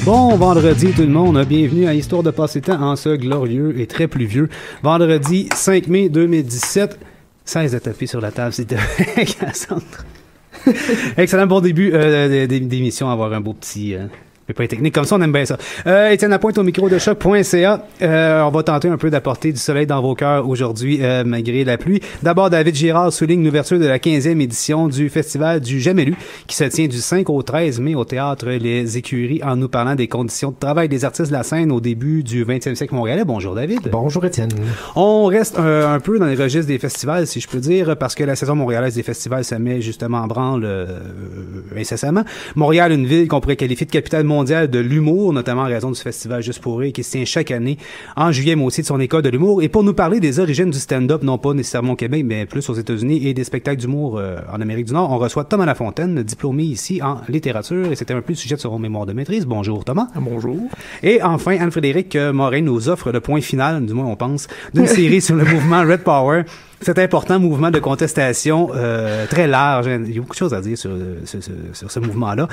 Bon vendredi tout le monde, bienvenue à Histoire de passer temps en ce glorieux et très pluvieux vendredi 5 mai 2017. 16 de taper sur la table, c'était Cassandre. Excellent bon début d'émission, avoir un beau petit... pas technique comme ça, on aime bien ça. Étienne Lapointe au micro de choc.ca. On va tenter un peu d'apporter du soleil dans vos cœurs aujourd'hui, malgré la pluie. D'abord, David Girard souligne l'ouverture de la 15e édition du Festival du Jamais lu, qui se tient du 5 au 13 mai au Théâtre Les Écuries, en nous parlant des conditions de travail des artistes de la scène au début du 20e siècle montréalais. Bonjour David. Bonjour Étienne. On reste un peu dans les registres des festivals, si je peux dire, parce que la saison montréalaise des festivals se met justement en branle incessamment. Montréal, une ville qu'on pourrait qualifier de capitale mondiale de l'humour, notamment en raison du festival Juste pour rire qui se tient chaque année en juillet, mais aussi de son école de l'humour. Et pour nous parler des origines du stand-up, non pas nécessairement au Québec, mais plus aux États-Unis, et des spectacles d'humour en Amérique du Nord, on reçoit Thomas Lafontaine, diplômé ici en littérature, et c'était un peu le sujet de son mémoire de maîtrise. Bonjour Thomas. Bonjour. Et enfin, Anne-Frédérique Morin nous offre le point final, du moins on pense, d'une série sur le mouvement Red Power. Cet important mouvement de contestation très large, il y a beaucoup de choses à dire sur ce mouvement-là.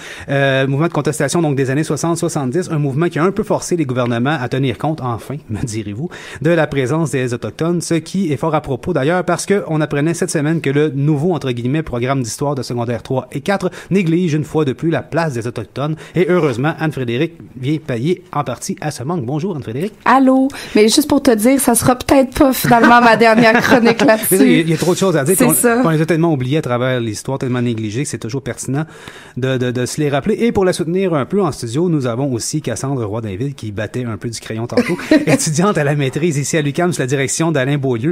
Mouvement de contestation donc des années 60-70, un mouvement qui a un peu forcé les gouvernements à tenir compte, enfin, me direz-vous, de la présence des Autochtones, ce qui est fort à propos d'ailleurs parce que on apprenait cette semaine que le nouveau, entre guillemets, programme d'histoire de secondaire 3 et 4 néglige une fois de plus la place des Autochtones et heureusement, Anne-Frédérique vient payer en partie à ce manque. Bonjour Anne-Frédérique. Allô, mais juste pour te dire, ça sera peut-être pas finalement ma dernière chronique là. Il y a trop de choses à dire. On les a tellement oubliées à travers l'histoire, tellement négligées que c'est toujours pertinent de se les rappeler. Et pour la soutenir un peu en studio, nous avons aussi Cassandre Roy-Dainville qui battait un peu du crayon tantôt, étudiante à la maîtrise ici à l'UQAM sous la direction d'Alain Beaulieu.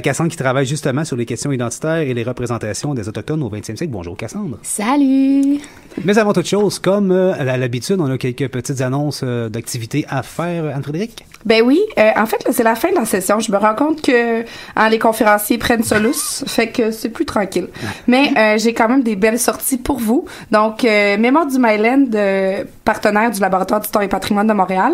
Cassandre qui travaille justement sur les questions identitaires et les représentations des Autochtones au 20e siècle. Bonjour Cassandre. Salut. Mais avant toute chose, comme à l'habitude, on a quelques petites annonces d'activités à faire. Anne-Frédérique? Ben oui, en fait, là, c'est la fin de la session. Je me rends compte que les conférenciers prennent ça lousse, fait que c'est plus tranquille. Mais j'ai quand même des belles sorties pour vous. Donc, Mémoire du Myland, partenaire du Laboratoire d'Histoire et Patrimoine de Montréal,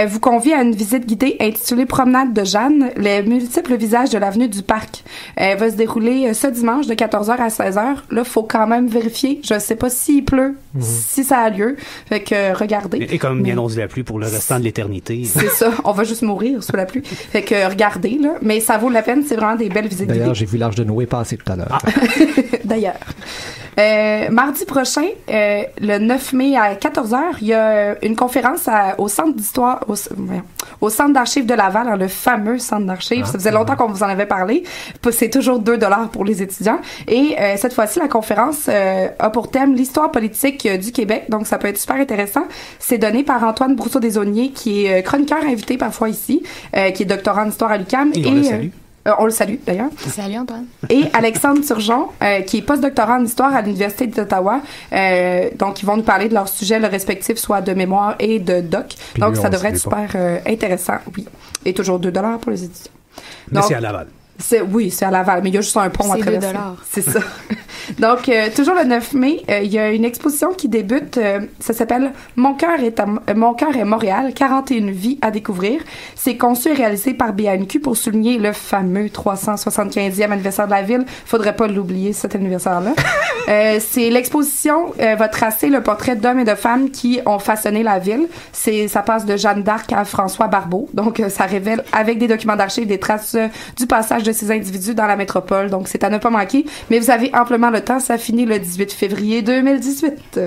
vous convie à une visite guidée intitulée Promenade de Jeanne, les multiples visages de l'avenue du Parc. Elle va se dérouler ce dimanche de 14h à 16h. Là, faut quand même vérifier. Je sais pas s'il pleut, si ça a lieu. Fait que regardez. Et comme il annonce de la pluie pour le restant de l'éternité. C'est ça. On va juste mourir sous la pluie. Fait que regardez, là. Mais ça vaut la peine. C'est vraiment des belles visites guidées. D'ailleurs, j'ai vu l'Arche de Noé passer tout à l'heure. D'ailleurs. Mardi prochain, le 9 mai à 14h, il y a une conférence au Centre d'histoire, au Centre d'archives de Laval, le fameux Centre d'archives. Ça faisait longtemps qu'on vous en avait parlé. C'est toujours 2$ pour les étudiants. Et cette fois-ci, la conférence a pour thème l'histoire politique du Québec. Donc, ça peut être super intéressant. C'est donné par Antoine Brousseau-Desaulniers, qui est chroniqueur invité parfois ici, qui est doctorant en histoire à l'UQAM. Et on le salue. On le salue, d'ailleurs. Salut, Antoine. Et Alexandre Turgeon, qui est postdoctorant en histoire à l'Université d'Ottawa. Donc, ils vont nous parler de leurs sujets respectifs, soit de mémoire et de doc. Puis donc, lui, ça on devrait le être sait pas. super intéressant, oui. Et toujours 2$ pour les étudiants. Mais Donc, c'est à Laval. Oui, c'est à Laval, mais il y a juste un pont à C'est traverser. 2$. C'est ça. Donc, toujours le 9 mai, il y a une exposition qui débute. Ça s'appelle Mon cœur est Montréal, 41 vies à découvrir. C'est conçu et réalisé par BANQ pour souligner le fameux 375e anniversaire de la ville. Faudrait pas l'oublier, cet anniversaire-là. C'est l'exposition va tracer le portrait d'hommes et de femmes qui ont façonné la ville. Ça passe de Jeanne d'Arc à François Barbeau. Donc, ça révèle avec des documents d'archives des traces du passage de ces individus dans la métropole. Donc, c'est à ne pas manquer. Mais vous avez amplement le temps. Ça finit le 18 février 2018.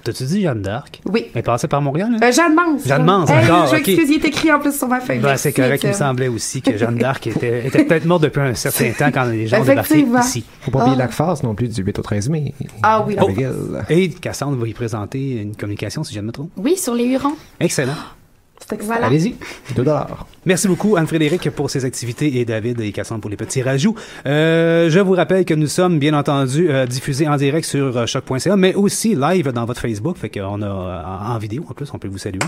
T'as-tu dit Jeanne d'Arc? Oui. Elle est passée par Montréal, hein? Jeanne Mance. Jeanne Mance, hey, d'accord, je ok. m'excuse, il est écrit en plus sur ma feuille. Ben, c'est correct, il me Étienne. semblait aussi que Jeanne d'Arc était peut-être morte depuis un certain temps quand les gens débarquaient Effectivement. ici. Faut pas oublier l'ACFAS non plus du 8 au 13 mai. Ah oui, À là. McGill. Et Cassandre va y présenter une communication, si je ne me trompe. Oui, sur les Hurons. Excellent. C'est excellent. Voilà. Allez-y, 2$. Merci beaucoup Anne-Frédérique pour ces activités et David et Cassandre pour les petits rajouts. Je vous rappelle que nous sommes bien entendu diffusés en direct sur choc.ca, mais aussi live dans votre Facebook, fait qu'on a en vidéo en plus, on peut vous saluer.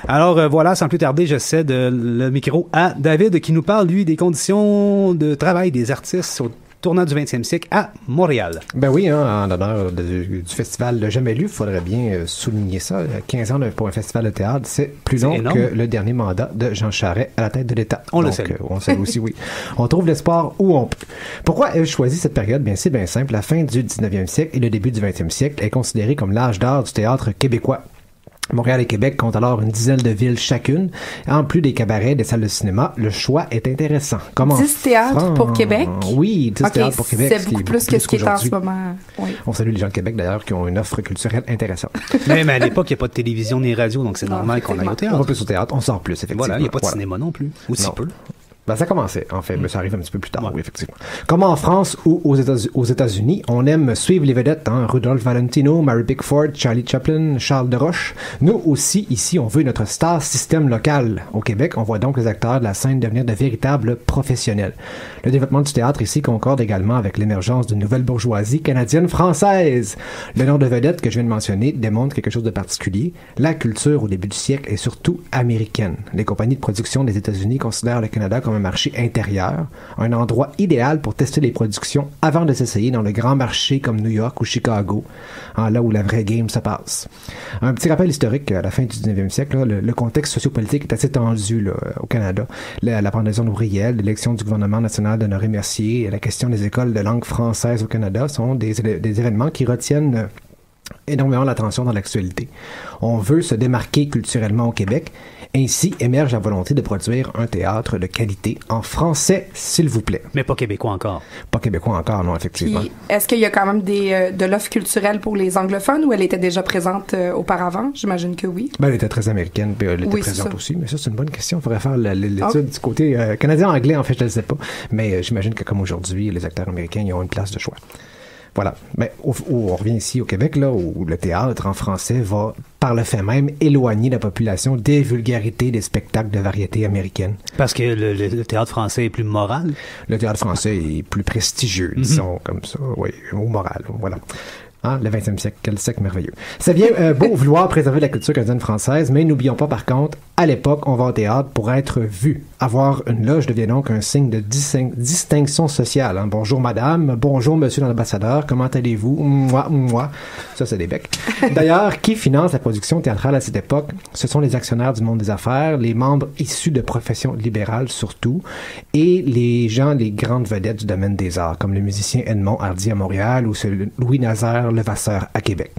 Alors voilà, sans plus tarder, je cède le micro à David qui nous parle lui des conditions de travail des artistes au tournant du 20e siècle à Montréal. Ben oui, en l'honneur du festival Le Jamais lu, il faudrait bien souligner ça. 15 ans pour un festival de théâtre, c'est plus long énorme. que le dernier mandat de Jean Charest à la tête de l'État. On le Donc, salue. On le salue aussi, oui. On trouve l'espoir où on peut. Pourquoi ai-je choisi cette période? Bien, c'est bien simple. La fin du 19e siècle et le début du 20e siècle est considérée comme l'âge d'or du théâtre québécois. Montréal et Québec comptent alors une dizaine de villes chacune. En plus des cabarets, des salles de cinéma, le choix est intéressant. Comme 10 théâtres pour Québec? Oui, 10 théâtres pour Québec. C'est beaucoup plus que ce qui est en ce moment. Oui. On salue les gens de Québec, d'ailleurs, qui ont une offre culturelle intéressante. Mais à l'époque, il n'y a pas de télévision ni radio, donc c'est normal qu'on aille au théâtre. On va plus au théâtre, on sort plus, effectivement. Voilà, il n'y a pas de cinéma non plus, ou si peu. Ben, ça commençait, en fait, mais ça arrive un petit peu plus tard, oui, effectivement. Comme en France ou aux États-Unis, on aime suivre les vedettes, Rudolph Valentino, Mary Pickford, Charlie Chaplin, Charles Desroches. Nous aussi, ici, on veut notre star système local. Au Québec, on voit donc les acteurs de la scène devenir de véritables professionnels. Le développement du théâtre ici concorde également avec l'émergence d'une nouvelle bourgeoisie canadienne-française. Le nom de vedette que je viens de mentionner démontre quelque chose de particulier. La culture au début du siècle est surtout américaine. Les compagnies de production des États-Unis considèrent le Canada comme un marché intérieur, un endroit idéal pour tester les productions avant de s'essayer dans le grand marché comme New York ou Chicago, là où la vraie game se passe. Un petit rappel historique, à la fin du 19e siècle, le contexte sociopolitique est assez tendu au Canada. La pendaison ouvrière, l'élection du gouvernement national d'Honoré Mercier et la question des écoles de langue française au Canada sont des événements qui retiennent énormément l'attention dans l'actualité. On veut se démarquer culturellement au Québec. Ainsi émerge la volonté de produire un théâtre de qualité en français, s'il vous plaît. Mais pas québécois encore. Pas québécois encore, non, effectivement. Puis, est-ce qu'il y a quand même de l'offre culturelle pour les anglophones ou elle était déjà présente auparavant? J'imagine que oui. Ben, elle était très américaine, puis elle était présente aussi. Mais ça, c'est une bonne question. Il faudrait faire l'étude du côté canadien-anglais, en fait, je ne le sais pas. Mais j'imagine que comme aujourd'hui, les acteurs américains, ils ont une place de choix. Voilà. Mais on revient ici au Québec, là, où le théâtre en français va, par le fait même, éloigner la population des vulgarités des spectacles de variété américaine. Parce que le théâtre français est plus moral? Le théâtre français est plus prestigieux, disons, comme ça, oui, ou moral, voilà. Le 20e siècle, quel siècle merveilleux. C'est bien beau vouloir préserver la culture canadienne-française, mais n'oublions pas par contre, à l'époque, on va au théâtre pour être vu. Avoir une loge devient donc un signe de distinction sociale. Bonjour madame, bonjour monsieur l'ambassadeur, comment allez-vous? Moi. Ça, c'est des becs. D'ailleurs, qui finance la production théâtrale à cette époque? Ce sont les actionnaires du monde des affaires, les membres issus de professions libérales surtout, et les grandes vedettes du domaine des arts, comme le musicien Edmond Hardy à Montréal ou Louis-Nazaire Levasseur à Québec.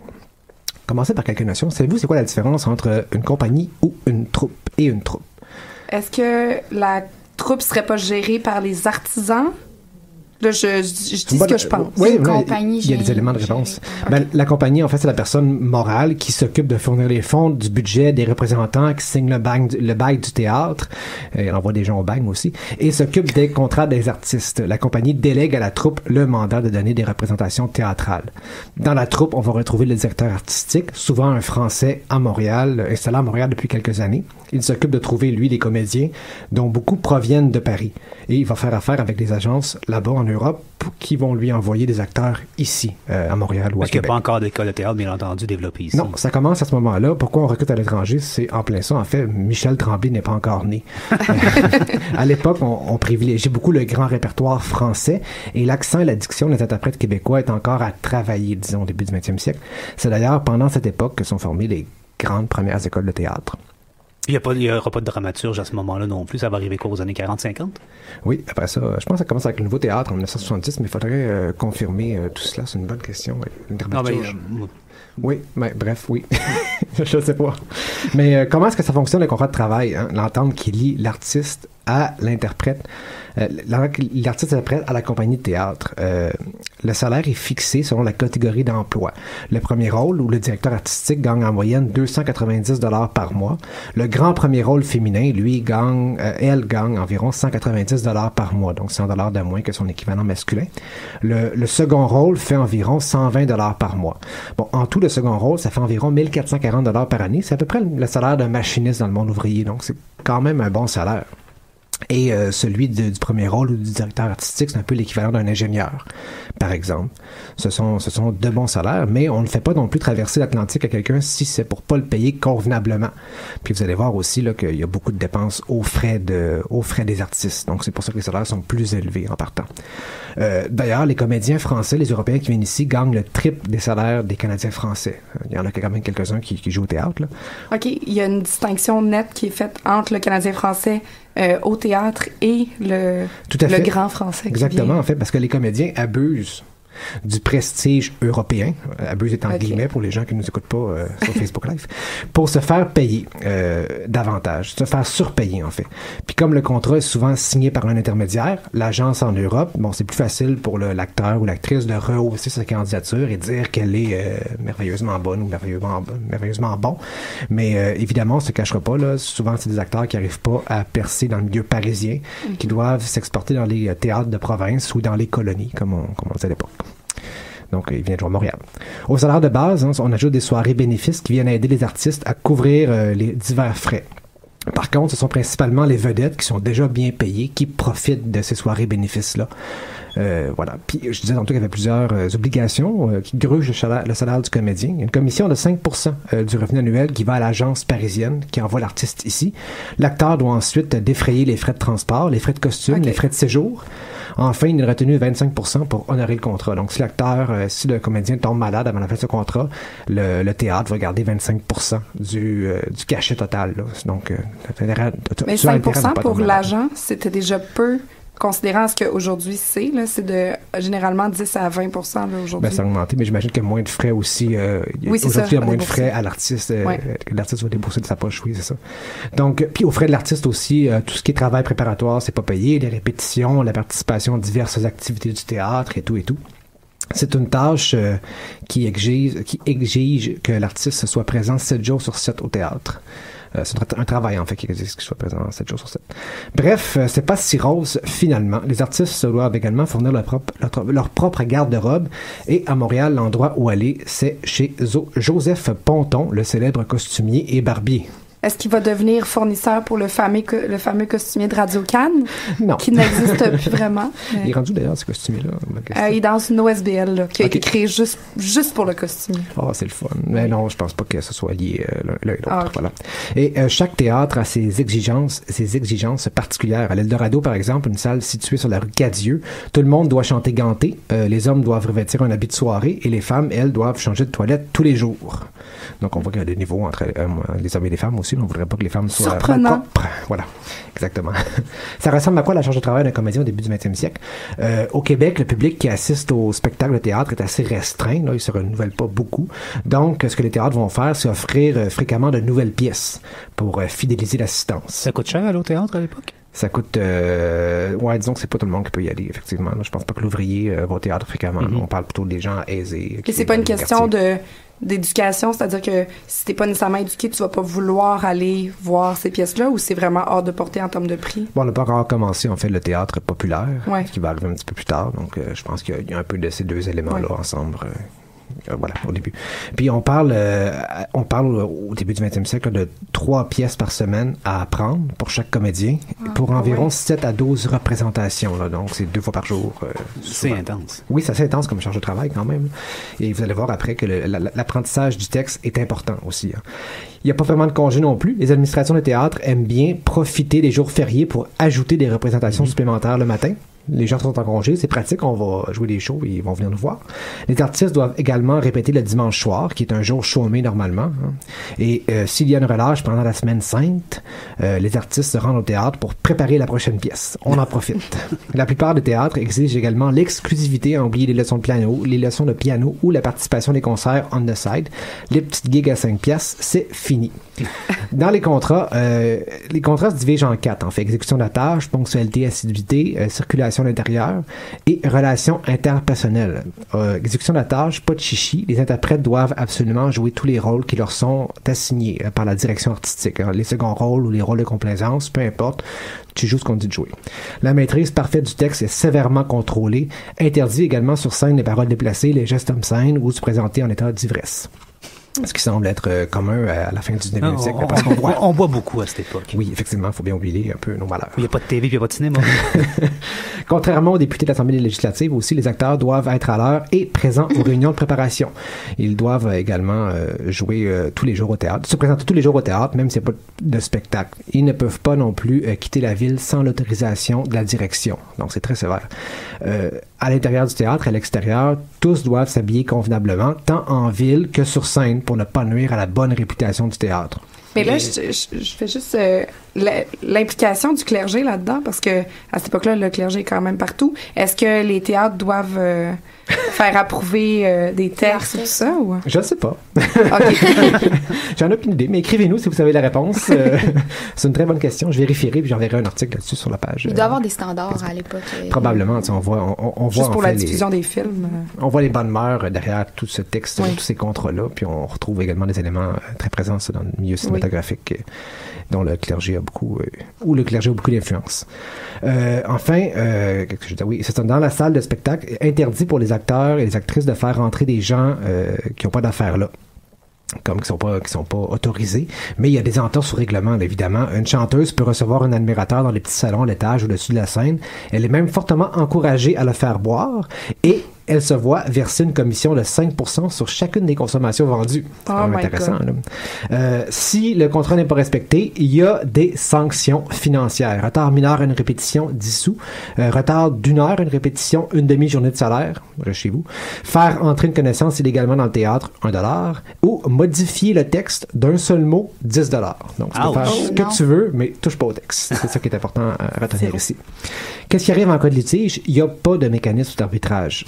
Commencez par quelques notions. Savez-vous c'est quoi la différence entre une compagnie ou une troupe et une troupe? Est-ce que la troupe serait pas gérée par les artisans? Là, je dis ce que je pense. Oui, il y a des éléments de réponse. Okay. La compagnie, en fait, c'est la personne morale qui s'occupe de fournir les fonds, du budget, des représentants, qui signe le bail du théâtre. Elle envoie des gens au bagne aussi. Et s'occupe des contrats des artistes. La compagnie délègue à la troupe le mandat de donner des représentations théâtrales. Dans la troupe, on va retrouver le directeur artistique, souvent un Français à Montréal, installé à Montréal depuis quelques années. Il s'occupe de trouver, lui, des comédiens, dont beaucoup proviennent de Paris. Et il va faire affaire avec des agences là-bas en Europe qui vont lui envoyer des acteurs ici, à Montréal ou à Québec. Parce qu'il n'y a pas encore d'école de théâtre, bien entendu, développée ici. Non, ça commence à ce moment-là. Pourquoi on recrute à l'étranger? C'est en plein ça. En fait, Michel Tremblay n'est pas encore né. À l'époque, on privilégie beaucoup le grand répertoire français et l'accent et la diction des interprètes québécois est encore à travailler, disons, au début du 20e siècle. C'est d'ailleurs pendant cette époque que sont formées les grandes premières écoles de théâtre. Il n'y aura pas de dramaturge à ce moment-là non plus. Ça va arriver quoi aux années 40-50? Oui, après ça, je pense que ça commence avec le nouveau théâtre en 1970, mais il faudrait confirmer tout cela. C'est une bonne question. Oui. Une dramaturge. Oui, mais bref, oui. Je ne sais pas. Mais comment est-ce que ça fonctionne le contrat de travail? L'entente qui lie l'artiste à l'interprète. L'artiste interprète à la compagnie de théâtre. Le salaire est fixé selon la catégorie d'emploi. Le premier rôle, où le directeur artistique gagne en moyenne 290 $ par mois. Le grand premier rôle féminin, lui, elle gagne environ 190 $ par mois, donc 100 $ de moins que son équivalent masculin. Le second rôle fait environ 120 $ par mois. Bon, en tout, le second rôle, ça fait environ 1440 $ par année. C'est à peu près le salaire d'un machiniste dans le monde ouvrier, donc c'est quand même un bon salaire. Et celui du premier rôle ou du directeur artistique, c'est un peu l'équivalent d'un ingénieur, par exemple. Ce sont de bons salaires, mais on ne fait pas non plus traverser l'Atlantique à quelqu'un si c'est pour pas le payer convenablement. Puis vous allez voir aussi là qu'il y a beaucoup de dépenses aux frais des artistes. Donc c'est pour ça que les salaires sont plus élevés en partant. D'ailleurs, les comédiens français, les Européens qui viennent ici, gagnent le triple des salaires des Canadiens français. Il y en a quand même quelques-uns qui jouent au théâtre, là. OK. Il y a une distinction nette qui est faite entre le Canadien français au théâtre et le grand français. Exactement, en fait, parce que les comédiens abusent du prestige européen, abuse étant guillemets pour les gens qui ne nous écoutent pas sur Facebook Live, pour se faire payer davantage, se faire surpayer en fait. Puis comme le contrat est souvent signé par un intermédiaire, l'agence en Europe, bon, c'est plus facile pour l'acteur ou l'actrice de rehausser sa candidature et dire qu'elle est merveilleusement bonne ou merveilleusement bon. Mais évidemment, on se cachera pas, là, souvent c'est des acteurs qui n'arrivent pas à percer dans le milieu parisien, qui doivent s'exporter dans les théâtres de province ou dans les colonies, comme on disait à l'époque. Donc, il vient de jouer à Montréal. Au salaire de base, on ajoute des soirées bénéfices qui viennent aider les artistes à couvrir les divers frais. Par contre, ce sont principalement les vedettes qui sont déjà bien payées qui profitent de ces soirées bénéfices-là. Voilà. Puis, je disais tantôt qu'il y avait plusieurs obligations qui grugent le salaire du comédien. Il y a une commission de 5% du revenu annuel qui va à l'agence parisienne qui envoie l'artiste ici. L'acteur doit ensuite défrayer les frais de transport, les frais de costume, les frais de séjour. Enfin, il est retenu 25% pour honorer le contrat. Donc, si le comédien tombe malade avant la fin de ce contrat, le théâtre va garder 25% du cachet total. Là. Donc, mais 5% pour l'agent, c'était déjà peu, considérant ce qu'aujourd'hui c'est. Là, c'est de généralement 10 à 20% là, aujourd'hui. Ben, ça a augmenté, mais j'imagine qu'il y a moins de frais aussi. Aujourd'hui, il y a moins de frais à l'artiste. Que l'artiste va débourser de sa poche, oui, c'est ça. Donc, puis aux frais de l'artiste aussi, tout ce qui est travail préparatoire, c'est pas payé. Les répétitions, la participation à diverses activités du théâtre et tout et tout. C'est une tâche qui exige que l'artiste soit présent 7 jours sur 7 au théâtre. C'est un travail, en fait, qui exige qu'il soit présent 7 jours sur 7. Bref, c'est pas si rose, finalement. Les artistes doivent également fournir leur propre garde-robe. Et à Montréal, l'endroit où aller, c'est chez Joseph Ponton, le célèbre costumier et barbier. Est-ce qu'il va devenir fournisseur pour le fameux costumier de Radio-Can? Non. Qui n'existe plus vraiment. Il est rendu d'ailleurs, ce costumier-là. Il est dans une OSBL là, qui a été créée juste pour le costumier. Ah, c'est le fun. Mais non, je pense pas que ce soit lié l'un et l'autre. Voilà. Et chaque théâtre a ses exigences particulières. À l'Eldorado, par exemple, une salle située sur la rue Cadieux, tout le monde doit chanter ganté. Les hommes doivent revêtir un habit de soirée et les femmes, elles, doivent changer de toilette tous les jours. Donc, on voit qu'il y a des niveaux entre les hommes et les femmes aussi. On ne voudrait pas que les femmes soient propres. Voilà, exactement. Ça ressemble à quoi la charge de travail d'un comédien au début du 20e siècle? Au Québec, le public qui assiste au spectacle de théâtre est assez restreint. Là, il ne se renouvelle pas beaucoup. Donc, ce que les théâtres vont faire, c'est offrir fréquemment de nouvelles pièces pour fidéliser l'assistance. Ça coûte cher aller au théâtre à l'époque? Ça coûte... disons que c'est pas tout le monde qui peut y aller, effectivement. Là, je pense pas que l'ouvrier va au théâtre fréquemment. On parle plutôt des gens aisés. Et c'est pas une question d'éducation, c'est-à-dire que si t'es pas nécessairement éduqué, tu vas pas vouloir aller voir ces pièces-là, ou c'est vraiment hors de portée en termes de prix? Bon, on n'a pas encore commencé, en fait, le théâtre populaire, qui va arriver un petit peu plus tard. Donc, je pense qu'il y a un peu de ces deux éléments-là ensemble. Voilà, au début. Puis on parle au début du 20e siècle de 3 pièces par semaine à apprendre pour chaque comédien, pour environ 7 à 12 représentations. Là, donc, c'est 2 fois par jour. C'est intense. Oui, c'est assez intense comme charge de travail quand même. Et vous allez voir après que l'apprentissage du texte est important aussi. Hein. Il n'y a pas vraiment de congé non plus. Les administrations de théâtre aiment bien profiter des jours fériés pour ajouter des représentations supplémentaires le matin. Les gens sont en congé, c'est pratique, on va jouer des shows et ils vont venir nous voir. Les artistes doivent également répéter le dimanche soir, qui est un jour chômé normalement. Hein. Et s'il y a une relâche pendant la semaine sainte, les artistes se rendent au théâtre pour préparer la prochaine pièce. On en profite. La plupart des théâtres exigent également l'exclusivité à oublier les leçons de piano ou la participation des concerts on the side. Les petites gigs à 5 piastres, c'est fini. Dans les contrats se divisent en 4. En fait, exécution de la tâche, ponctualité, assiduité, circulation à l'intérieur et relations interpersonnelles. Exécution de la tâche, pas de chichi. Les interprètes doivent absolument jouer tous les rôles qui leur sont assignés par la direction artistique. Hein. Les seconds rôles ou les rôles de complaisance, peu importe, tu joues ce qu'on dit de jouer. La maîtrise parfaite du texte est sévèrement contrôlée. Interdit également sur scène les paroles déplacées, les gestes obscènes ou se présenter en état d'ivresse. Ce qui semble être commun à la fin du 19e siècle. On boit beaucoup à cette époque. Oui, effectivement, il faut bien oublier un peu nos malheurs. Il n'y a pas de TV, il n'y a pas de cinéma. Contrairement aux députés de l'Assemblée législative aussi, les acteurs doivent être à l'heure et présents aux réunions de préparation. Ils doivent également jouer tous les jours au théâtre, se présenter tous les jours au théâtre, même s'il n'y a pas de spectacle. Ils ne peuvent pas non plus quitter la ville sans l'autorisation de la direction. Donc, c'est très sévère. À l'intérieur du théâtre, à l'extérieur, tous doivent s'habiller convenablement, tant en ville que sur scène, pour ne pas nuire à la bonne réputation du théâtre. Mais là, je fais juste l'implication du clergé là-dedans, parce que à cette époque-là, le clergé est quand même partout. Est-ce que les théâtres doivent faire approuver des textes et tout ça? Ou? Je ne sais pas. OK. J'en ai aucune idée, mais écrivez-nous si vous savez la réponse. C'est une très bonne question. Je vérifierai puis j'enverrai un article là-dessus sur la page. Il doit y avoir des standards à l'époque. Probablement. On voit, juste pour la diffusion des films. On voit les bonnes mœurs derrière tout ce texte, tous ces contrats-là, puis on retrouve également des éléments très présents dans le milieu cinématographique dont le clergé a beaucoup, où le clergé a beaucoup d'influence. Enfin, c'est dans la salle de spectacle, interdit pour les acteurs et les actrices de faire rentrer des gens qui n'ont pas d'affaires là, comme qui sont pas autorisés, mais il y a des entorses au règlement, là, évidemment. Une chanteuse peut recevoir un admirateur dans les petits salons à l'étage au-dessus de la scène. Elle est même fortement encouragée à le faire boire et elle se voit verser une commission de 5% sur chacune des consommations vendues. C'est quand même intéressant. Là. Si le contrat n'est pas respecté, il y a des sanctions financières. Retard mineur à une répétition, 10 sous. Retard d'1 heure à une répétition, une demi-journée de salaire, chez vous. Faire entrer une connaissance illégalement dans le théâtre, $1. Ou modifier le texte d'un seul mot, $10. Donc, tu peux faire ce que tu veux, mais touche pas au texte. C'est ça qui est important à retenir ici. Qu'est-ce qui arrive en cas de litige? Il n'y a pas de mécanisme d'arbitrage.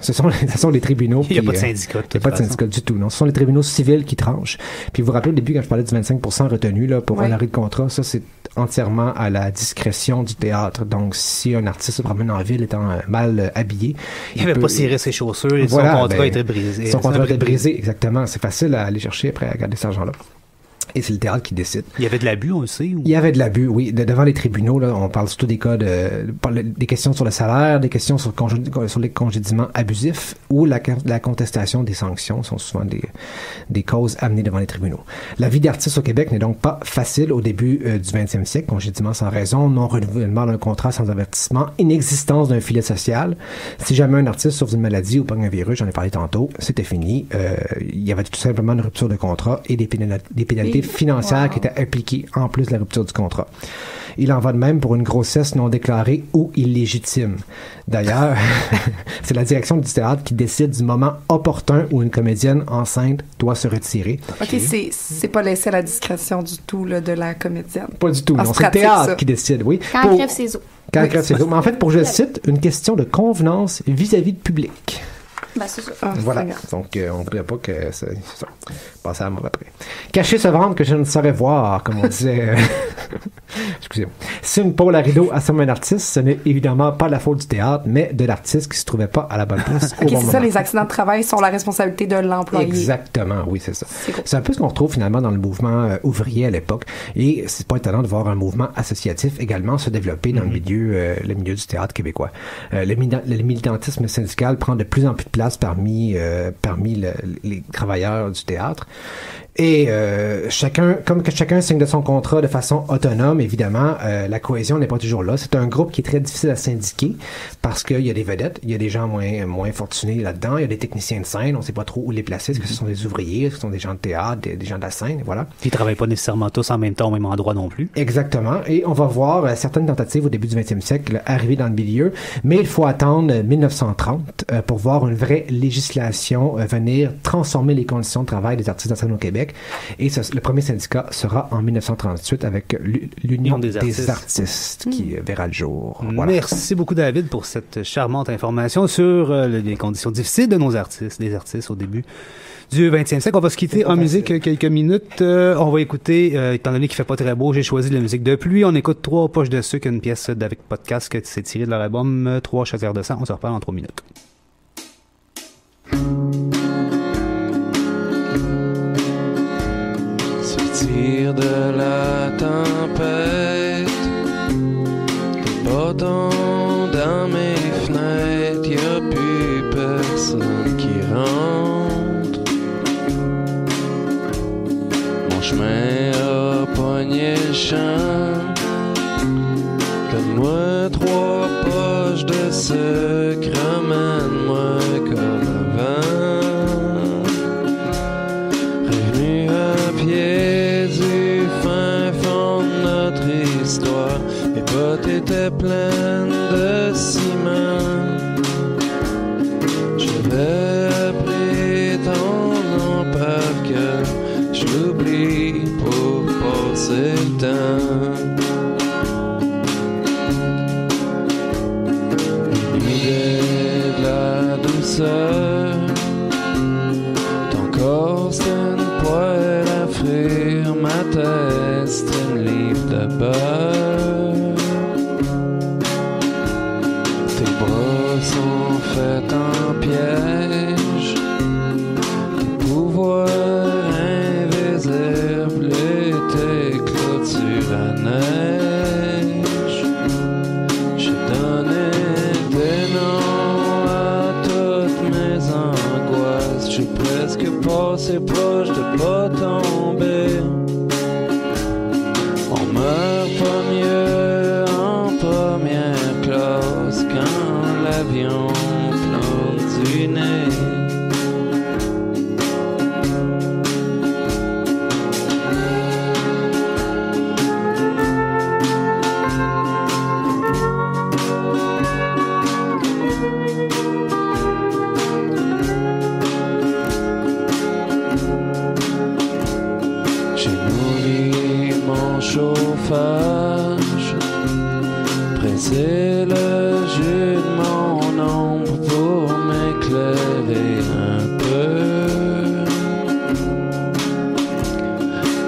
Ce sont les tribunaux. Il n'y a pas de syndicat. Il n'y a pas de syndicat du tout. Non, ce sont les tribunaux civils qui tranchent. Puis vous vous rappelez au début quand je parlais du 25% retenu là, pour un arrêt de contrat, ça c'est entièrement à la discrétion du théâtre. Donc si un artiste se promène en ville étant mal habillé, il n'avait pas ciré ses chaussures et son contrat était brisé. Son contrat était brisé, exactement. C'est facile à aller chercher après à garder cet argent-là. Et c'est le théâtre qui décide. Il y avait de l'abus, on le sait? Ou? Il y avait de l'abus, oui. Devant les tribunaux, là, on parle surtout des cas des questions sur le salaire, des questions sur les congédiements abusifs ou la contestation des sanctions sont souvent des causes amenées devant les tribunaux. La vie d'artiste au Québec n'est donc pas facile au début du 20e siècle. Congédiement sans raison, non-renouvellement d'un contrat sans avertissement, inexistence d'un filet social. Si jamais un artiste souffre d'une maladie ou pogne un virus, j'en ai parlé tantôt, c'était fini. Il y avait tout simplement une rupture de contrat et des pénalités financières qui étaient appliquées en plus de la rupture du contrat. Il en va de même pour une grossesse non déclarée ou illégitime. D'ailleurs, c'est la direction du théâtre qui décide du moment opportun où une comédienne enceinte doit se retirer. OK, c'est pas laissé à la discrétion du tout là, de la comédienne. Pas du tout, non. C'est le théâtre qui décide, oui. Quand elle crève ses os. Quand elle crève ses os. Mais en fait, pour je cite, une question de convenance vis-à-vis du public. Ben, c'est ça. Voilà. Donc, on ne voudrait pas que c'est ça. Passer à moi après. Cacher se vendre que je ne saurais voir, comme on disait. Excusez-moi. Si une pôle à rideau assomme un artiste, ce n'est évidemment pas la faute du théâtre, mais de l'artiste qui se trouvait pas à la bonne place au bon moment. C'est ça, les accidents de travail sont la responsabilité de l'employé. Exactement, oui, c'est ça. C'est un peu ce qu'on retrouve finalement dans le mouvement ouvrier à l'époque. Et c'est pas étonnant de voir un mouvement associatif également se développer dans le milieu du théâtre québécois. Le militantisme syndical prend de plus en plus de place parmi les travailleurs du théâtre. Et chacun signe de son contrat de façon autonome, évidemment, la cohésion n'est pas toujours là. C'est un groupe qui est très difficile à syndiquer parce qu'il y a des vedettes, il y a des gens moins fortunés là-dedans, il y a des techniciens de scène, on ne sait pas trop où les placer, est-ce que ce sont des ouvriers, est-ce que ce sont des gens de théâtre, des gens de la scène, voilà. Ils ne travaillent pas nécessairement tous en même temps au même endroit non plus. Exactement, et on va voir certaines tentatives au début du 20e siècle arriver dans le milieu, mais il faut attendre 1930 pour voir une vraie législation venir transformer les conditions de travail des artistes de scène au Québec. Et le premier syndicat sera en 1938 avec l'Union des artistes qui verra le jour. Voilà. Merci beaucoup David pour cette charmante information sur les conditions difficiles de nos artistes, des artistes au début du 20e siècle. On va se quitter en musique quelques minutes. On va écouter, étant donné qu'il fait pas très beau, j'ai choisi de la musique de pluie. On écoute 3 poches de sucre, une pièce d'Avec Podcast qui s'est tirée de leur album 3 chaussures de sang. On se reparle en 3 minutes. Sortir de la tempête, les bâtons dans mes fenêtres, y'a plus personne qui rentre. Mon chemin a pogné le champ. Donne-moi 3 poches de sucre, ramène-moi comme avant. Revenu à pied du fin fond de notre histoire, mes bottes étaient pleines de ciment. J'avais appris ton nom par cœur, je l'oublie pour passer le temps. Ton corps c'est une poêle à frire, ma tête c'est une livre de beurre. Tes bras sont faits en piège, tes pouvoirs invisibles et tes clôtures à neige. J'ai donné des noms à toutes mes angoisses, j'ai presque passé proche de pas tomber. On meurt pas mieux en première classe quand l'avion plante du nez. J'ai nourri mon chauffage, pressé le jus de mon ombre pour m'éclairer un peu.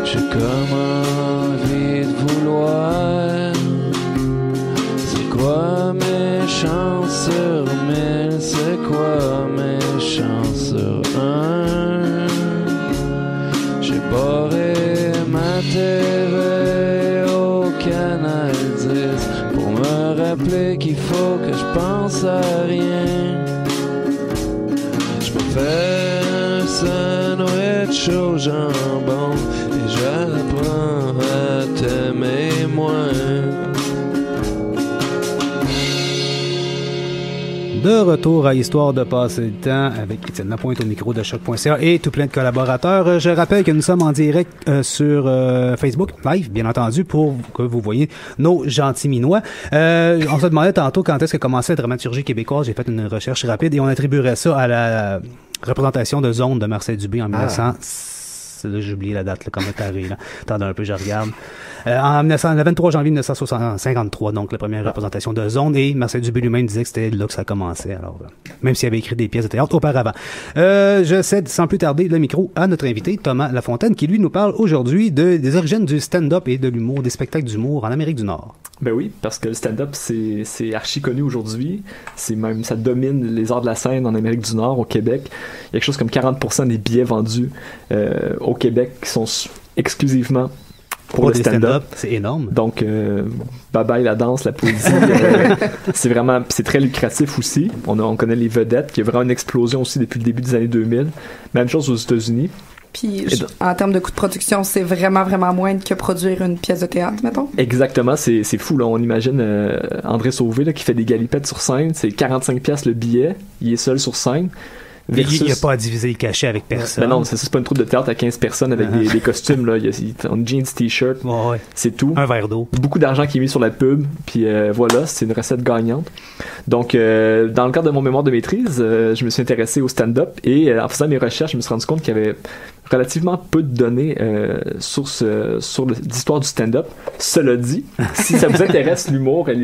J'ai comme envie de vouloir. C'est quoi mes chances sur 1000? C'est quoi mes chances sur 1? J'ai barré ma TV au canal 10 pour me rappeler qu'il faut que je pense à rien. Je me fais un sandwich au jambon et j'apprends à t'aimer moins. De retour à Histoire de passer le temps avec Étienne Lapointe au micro de Choc.ca et tout plein de collaborateurs. Je rappelle que nous sommes en direct sur Facebook Live, bien entendu, pour que vous voyez nos gentils minois. On se demandait tantôt quand est-ce que commençait la dramaturgie québécoise. J'ai fait une recherche rapide et on attribuerait ça à la représentation de Zone de Marcel Dubé en 1900. Là, j'ai oublié la date, là, comme taré, là. Attendez un peu, je regarde. Le 23 janvier 1953, donc la première représentation de Zone, et Marcel Dubé lui-même disait que c'était là que ça commençait, alors, même s'il avait écrit des pièces de théâtre auparavant. Je cède sans plus tarder le micro à notre invité, Thomas Lafontaine, qui lui nous parle aujourd'hui des origines du stand-up et de l'humour, des spectacles d'humour en Amérique du Nord. Ben oui, parce que le stand-up, c'est archi connu aujourd'hui. C'est même, ça domine les arts de la scène en Amérique du Nord, au Québec. Il y a quelque chose comme 40% des billets vendus au Québec qui sont exclusivement pour le stand-up. C'est énorme. Donc, bye bye la danse, la poésie. C'est très lucratif aussi. On connaît les vedettes, qui a vraiment une explosion aussi depuis le début des années 2000. Même chose aux États-Unis. Puis, en termes de coût de production, c'est vraiment, vraiment moins que produire une pièce de théâtre, mettons. Exactement, c'est fou, là. On imagine André Sauvé, là, qui fait des galipettes sur scène. C'est 45$ le billet. Il est seul sur scène. Versus... Il n'y a pas à diviser les cachets avec personne. Ben non, c'est pas une troupe de théâtre à 15 personnes avec des costumes, là. Il y a un jeans, t-shirt. Ouais. C'est tout. Un verre d'eau. Beaucoup d'argent qui est mis sur la pub. Puis voilà, c'est une recette gagnante. Donc, dans le cadre de mon mémoire de maîtrise, je me suis intéressé au stand-up et en faisant mes recherches, je me suis rendu compte qu'il y avait relativement peu de données sur l'histoire du stand-up. Cela dit, si ça vous intéresse l'humour et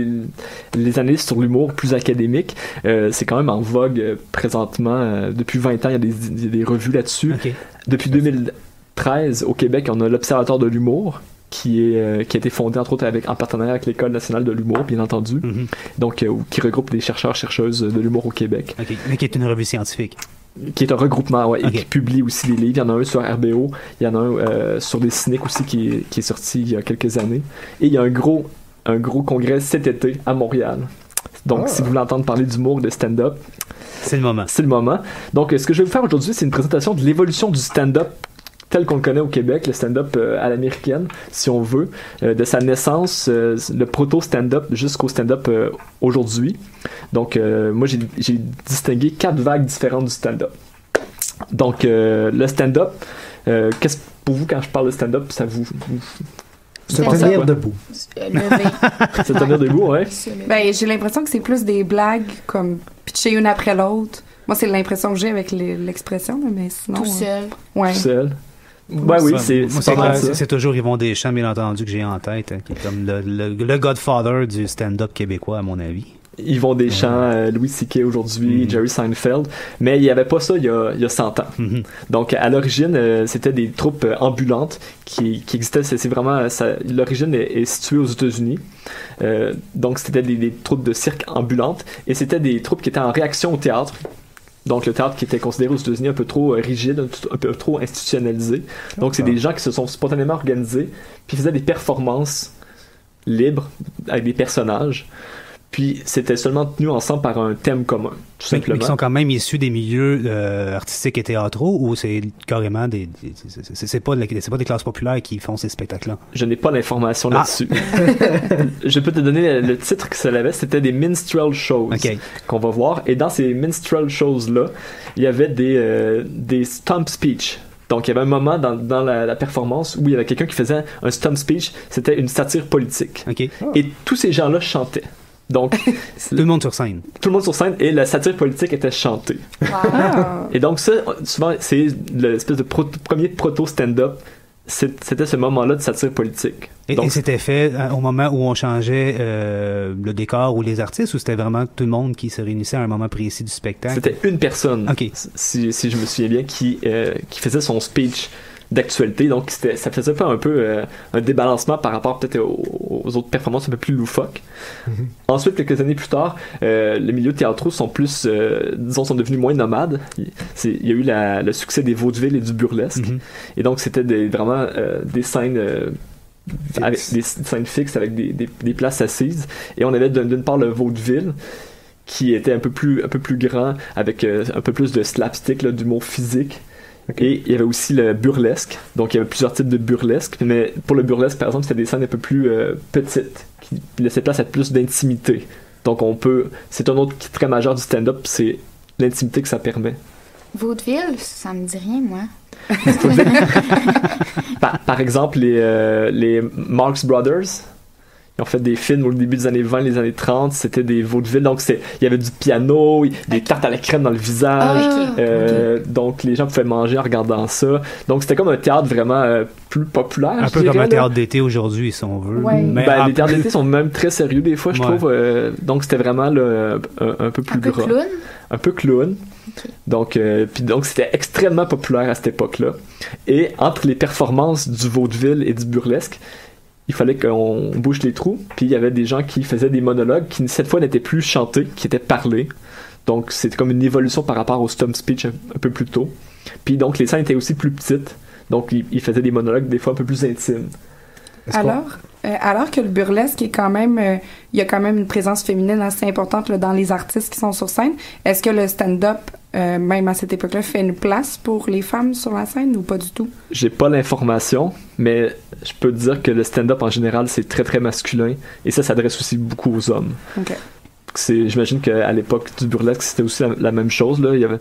les analyses sur l'humour plus académique, c'est quand même en vogue présentement. Depuis 20 ans, il y a des revues là-dessus. Okay. Depuis 2013, au Québec, on a l'Observatoire de l'humour qui a été fondé entre autres en partenariat avec l'École nationale de l'humour, bien entendu. Mm-hmm. Donc, qui regroupe des chercheurs-chercheuses de l'humour au Québec. Okay. Mais qui est une revue scientifique. Qui est un regroupement, ouais, et qui publie aussi des livres. Il y en a un sur RBO, il y en a un sur des cyniques aussi qui est sorti il y a quelques années. Et il y a un gros congrès cet été à Montréal. Donc, si vous voulez entendre parler d'humour, de stand-up, c'est le moment. C'est le moment. Donc, ce que je vais vous faire aujourd'hui, c'est une présentation de l'évolution du stand-up tel qu'on le connaît au Québec, le stand-up à l'américaine, si on veut, de sa naissance, le proto-stand-up jusqu'au stand-up aujourd'hui. Donc, moi, j'ai distingué 4 vagues différentes du stand-up. Donc, le stand-up, qu'est-ce pour vous, quand je parle de stand-up, ça vous se tenir debout. Se tenir debout, ouais. Ben, j'ai l'impression que c'est plus des blagues comme pitcher une après l'autre. Moi, c'est l'impression que j'ai avec l'expression, mais sinon... Tout seul. Ouais. Tout seul. Ouais, oui, c'est toujours Yvon Deschamps, bien entendu, que j'ai en tête, qui est comme le Godfather du stand-up québécois, à mon avis. Yvon Deschamps, Louis C.K. aujourd'hui, Jerry Seinfeld, mais il n'y avait pas ça il y a 100 ans. Donc à l'origine, c'était des troupes ambulantes qui existaient. C'est vraiment l'origine est située aux États-Unis. Donc c'était des troupes de cirque ambulantes et c'était des troupes qui étaient en réaction au théâtre. Donc le théâtre qui était considéré aux États-Unis un peu trop rigide, un peu trop institutionnalisé. Donc c'est des gens qui se sont spontanément organisés puis faisaient des performances libres avec des personnages. Puis c'était seulement tenu ensemble par un thème commun, tout simplement. Mais qui sont quand même issus des milieux artistiques et théâtraux, ou c'est carrément c'est pas des classes populaires qui font ces spectacles-là? Je n'ai pas l'information là-dessus. Je peux te donner le titre que ça avait, c'était des minstrel shows qu'on va voir. Et dans ces minstrel shows-là, il y avait des stump speech. Donc, il y avait un moment dans la performance où il y avait quelqu'un qui faisait un stump speech. C'était une satire politique. Et tous ces gens-là chantaient. Donc, tout le monde sur scène. Tout le monde sur scène et la satire politique était chantée. Wow. Et donc ça, souvent, c'est l'espèce de premier proto-stand-up. C'était ce moment-là de satire politique. Et c'était fait au moment où on changeait le décor ou les artistes, ou c'était vraiment tout le monde qui se réunissait à un moment précis du spectacle? C'était une personne, si je me souviens bien, qui faisait son speech d'actualité, donc ça faisait pas un peu un débalancement par rapport peut-être aux autres performances un peu plus loufoques. Ensuite, quelques années plus tard, les milieux théâtraux sont plus, sont devenus moins nomades. Il y a eu le succès des vaudevilles et du burlesque, et donc c'était vraiment des scènes avec des scènes fixes avec des places assises, et on avait d'une part le vaudeville qui était un peu plus grand avec un peu plus de slapstick, d'humour physique. Et il y avait aussi le burlesque. Donc il y avait plusieurs types de burlesque, mais pour le burlesque par exemple c'était des scènes un peu plus petites qui laissaient place à plus d'intimité. Donc c'est un autre trait majeur du stand-up, c'est l'intimité que ça permet. Vaudeville, ça me dit rien, moi. Par exemple les Marx Brothers, ils ont fait des films au début des années 20, les années 30, c'était des vaudevilles, donc il y avait du piano, des tartes à la crème dans le visage, donc les gens pouvaient manger en regardant ça. Donc c'était comme un théâtre vraiment plus populaire. Un peu comme un théâtre d'été aujourd'hui, si on veut. Ouais. Mais les théâtres d'été sont même très sérieux des fois, je trouve. Donc c'était vraiment un peu plus gras. Clown? Un peu clown. Donc c'était extrêmement populaire à cette époque-là. Et entre les performances du vaudeville et du burlesque, il fallait qu'on bouche les trous, puis il y avait des gens qui faisaient des monologues qui cette fois n'étaient plus chantés, qui étaient parlés. Donc c'était comme une évolution par rapport au stump speech un peu plus tôt. Puis donc les scènes étaient aussi plus petites, donc ils faisaient des monologues des fois un peu plus intimes. Alors que le burlesque est quand même, il y a quand même une présence féminine assez importante là, dans les artistes qui sont sur scène. Est-ce que le stand-up, même à cette époque-là, fait une place pour les femmes sur la scène ou pas du tout? J'ai pas l'information, mais je peux te dire que le stand-up en général c'est très très masculin et ça s'adresse aussi beaucoup aux hommes. J'imagine qu'à l'époque du burlesque c'était aussi la même chose là. Il y avait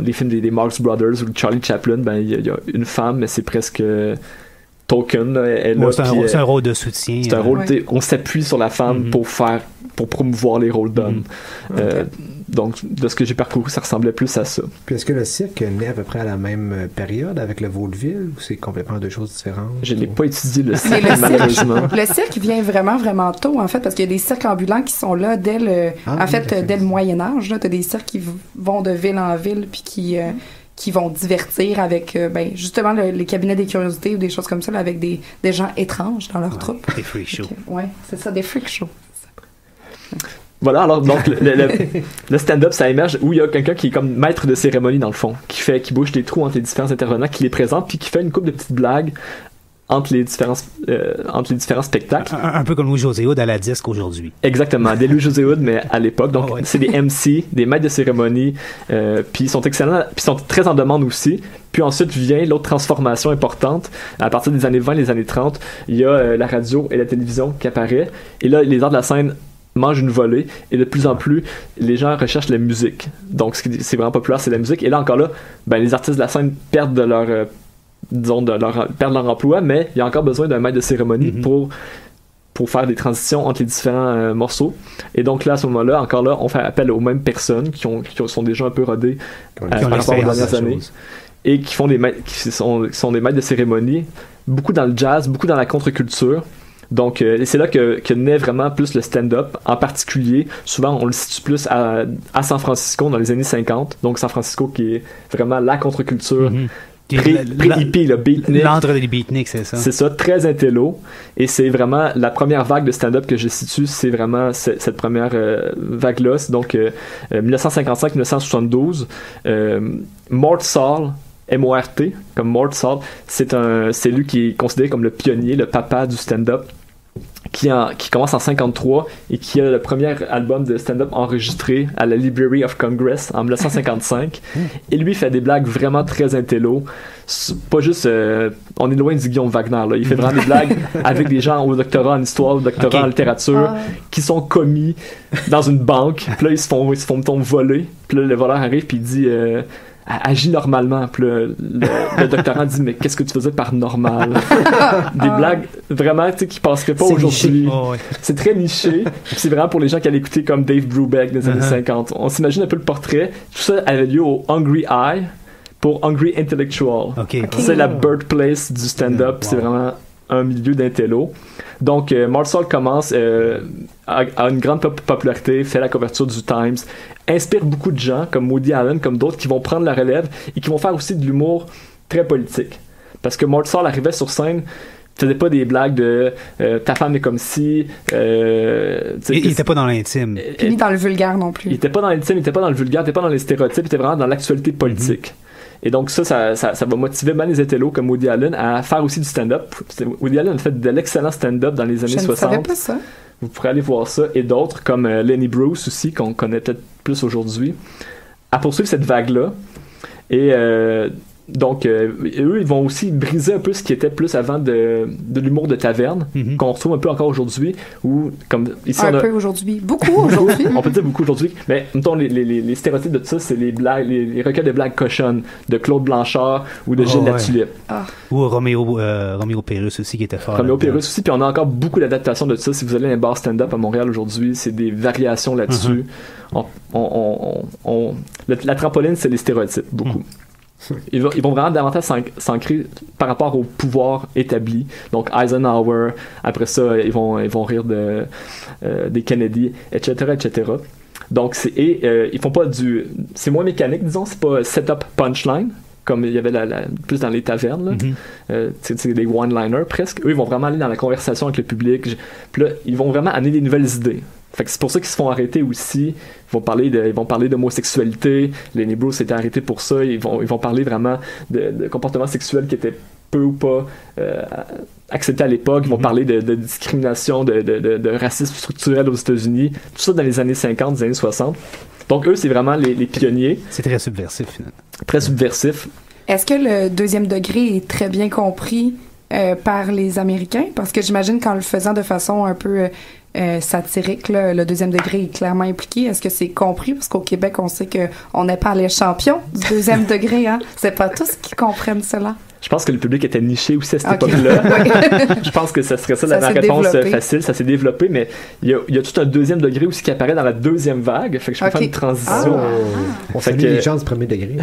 les films des Marx Brothers ou Charlie Chaplin, il y a une femme mais c'est presque token là, c'est un rôle de soutien. C'est un rôle on s'appuie sur la femme pour promouvoir les rôles d'hommes. Donc de ce que j'ai parcouru ça ressemblait plus à ça. Puis est-ce que le cirque naît à peu près à la même période avec le vaudeville ou c'est complètement deux choses différentes? Je n'ai pas étudié le cirque malheureusement. Le cirque vient vraiment vraiment tôt en fait parce qu'il y a des cirques ambulants qui sont là dès le Moyen-Âge. Tu as des cirques qui vont de ville en ville puis qui vont divertir avec justement les cabinets des curiosités ou des choses comme ça là, avec des gens étranges dans leur troupe. Des freak shows. Ouais, c'est ça, des freak shows. Voilà, alors donc le stand-up ça émerge où il y a quelqu'un qui est comme maître de cérémonie dans le fond, qui bouge les trous entre les différents intervenants, qui les présente puis qui fait une couple de petites blagues entre les différents spectacles. Un peu comme Louis-José Hood à la disque aujourd'hui. Exactement, des Louis-José Hood mais à l'époque. Donc c'est des MC, des maîtres de cérémonie, puis ils sont excellents, puis ils sont très en demande aussi. Puis ensuite vient l'autre transformation importante. À partir des années 20, les années 30, il y a la radio et la télévision qui apparaît. Et là, les arts de la scène mangent une volée et de plus en plus les gens recherchent la musique. Donc c'est vraiment populaire, c'est la musique. Et là encore là, les artistes de la scène perdent perdent leur emploi, mais il y a encore besoin d'un maître de cérémonie pour faire des transitions entre les différents morceaux. Et donc là, à ce moment-là, encore là, on fait appel aux mêmes personnes qui sont déjà un peu rodées par rapport aux dernières années et qui sont des maîtres de cérémonie, beaucoup dans le jazz, beaucoup dans la contre-culture. Donc, c'est là que naît vraiment plus le stand-up. En particulier, souvent, on le situe plus à San Francisco dans les années 50. Donc, San Francisco qui est vraiment la contre-culture. Pré-hippie, le beatnik. L'entre des beatniks, c'est ça. C'est ça, très intello. Et c'est vraiment la première vague de stand-up que je situe, c'est vraiment cette première vague-là. C'est donc 1955-1972. Mort Sahl, M-O-R-T, comme Mort Sahl, c'est lui qui est considéré comme le pionnier, le papa du stand-up. Qui commence en 53 et qui a le premier album de stand-up enregistré à la Library of Congress en 1955. Et lui fait des blagues vraiment très intello. Pas juste... on est loin du Guillaume Wagner, là. Il fait vraiment des blagues avec des gens au doctorat en histoire, au doctorat en littérature, qui sont commis dans une banque. Puis là, ils se font voler. Puis là, le voleur arrive puis il dit... agis normalement. Puis le doctorant dit mais qu'est-ce que tu faisais par normal? Des blagues vraiment qui passeraient pas aujourd'hui. Oh, ouais. C'est très niché. C'est vraiment pour les gens qui allaient écouter comme Dave Brubeck des années 50. On s'imagine un peu le portrait. Tout ça avait lieu au Hungry Eye pour Hungry Intellectual. C'est la birthplace du stand-up. C'est vraiment un milieu d'intello. Donc, Mort Sahl commence a une grande popularité, fait la couverture du Times, inspire beaucoup de gens, comme Woody Allen, comme d'autres, qui vont prendre la relève et qui vont faire aussi de l'humour très politique. Parce que Mort Sahl arrivait sur scène, faisait pas des blagues de ta femme est comme si... il était pas dans l'intime. Ni dans le vulgaire non plus. Il était pas dans l'intime, il était pas dans le vulgaire, il était pas dans les stéréotypes, il était vraiment dans l'actualité politique. Et donc ça va motiver même les hétéros comme Woody Allen à faire aussi du stand-up. Woody Allen a fait de l'excellent stand-up dans les années 60. Je ne savais pas ça. Vous pourrez aller voir ça. Et d'autres comme Lenny Bruce aussi, qu'on connaît peut-être plus aujourd'hui, à poursuivre cette vague-là. Et donc, eux, ils vont aussi briser un peu ce qui était plus avant de l'humour de taverne, qu'on retrouve un peu encore aujourd'hui, ou comme ici peu aujourd'hui, beaucoup aujourd'hui. On peut dire beaucoup aujourd'hui, mais mettons les stéréotypes de tout ça, c'est les blagues, les recueils de blagues cochonnes de Claude Blanchard ou de Gilles Latulippe. Ou Roméo Pérus aussi qui était fort. Roméo Pérus aussi, puis on a encore beaucoup d'adaptations de ça. Si vous allez à un bar stand-up à Montréal aujourd'hui, c'est des variations là-dessus. La trampoline, c'est les stéréotypes, beaucoup. Ils vont vraiment davantage s'ancrer par rapport au pouvoir établi. Donc Eisenhower, après ça ils vont rire des Kennedy, etc. Donc ils font pas c'est moins mécanique, disons, c'est pas setup punchline comme il y avait plus dans les tavernes là. C'est des one-liners presque. Eux ils vont vraiment aller dans la conversation avec le public. Puis là ils vont vraiment amener des nouvelles idées. Fait que c'est pour ça qu'ils se font arrêter aussi. Ils vont parler d'homosexualité. Lenny Bruce s'était arrêté pour ça. Ils vont parler vraiment de comportements sexuels qui étaient peu ou pas acceptés à l'époque. Ils vont parler de discrimination, de racisme structurel aux États-Unis. Tout ça dans les années 50, les années 60. Donc eux, c'est vraiment les pionniers. C'est très subversif, finalement. Très subversif. Est-ce que le deuxième degré est très bien compris par les Américains? Parce que j'imagine qu'en le faisant de façon un peu satirique, là, le deuxième degré est clairement impliqué. Est-ce que c'est compris? Parce qu'au Québec, on sait qu'on n'est pas les champions du deuxième degré. Hein? C'est pas tous qui comprennent cela. Je pense que le public était niché aussi à cette époque-là. Je pense que ça serait ça la réponse facile. Ça s'est développé, mais il y a tout un deuxième degré aussi qui apparaît dans la deuxième vague. Fait que je peux faire une transition. On salue les gens du premier degré.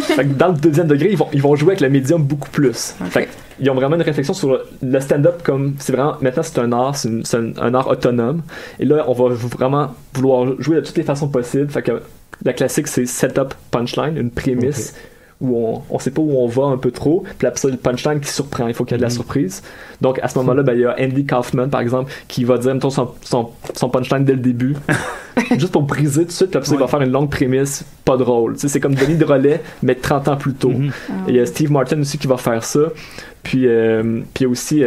Fait que dans le deuxième degré, ils vont jouer avec le médium beaucoup plus. Fait ils ont vraiment une réflexion sur le stand-up comme c'est vraiment maintenant c'est un art, c'est un art autonome. Et là, on va vraiment vouloir jouer de toutes les façons possibles. Fait que la classique, c'est setup, punchline, une prémisse. Où on sait pas où on va un peu trop, puis après ça, le punchline qui surprend, il faut qu'il y ait de la surprise. Donc à ce moment-là, il y a Andy Kaufman par exemple qui va dire mettons, son punchline dès le début juste pour briser tout de suite, puis après ça, il va faire une longue prémisse pas drôle. Tu sais, c'est comme Denis Drolet mais 30 ans plus tôt. Et il y a Steve Martin aussi qui va faire ça, puis il y a aussi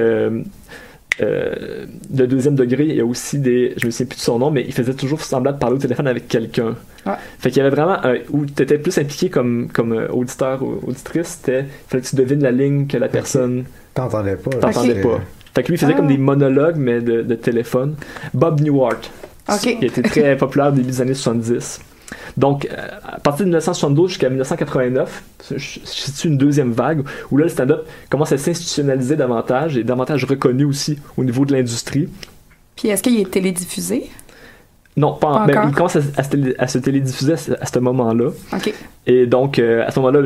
le deuxième degré, il y a aussi je me souviens plus de son nom, mais il faisait toujours semblant de parler au téléphone avec quelqu'un. Fait qu'il y avait vraiment où tu étais plus impliqué comme auditeur ou auditrice, il fallait que tu devines la ligne que la personne t'entendais pas. Fait que lui il faisait comme des monologues mais de téléphone. Bob Newhart, qui était très populaire au début des années 70. Donc, à partir de 1972 jusqu'à 1989, je situe une deuxième vague où là, le stand-up commence à s'institutionnaliser davantage et davantage reconnu aussi au niveau de l'industrie. Puis, est-ce qu'il est télédiffusé? Non, pas encore. Il commence à se télédiffuser à ce moment-là. OK. Et donc, à ce moment-là,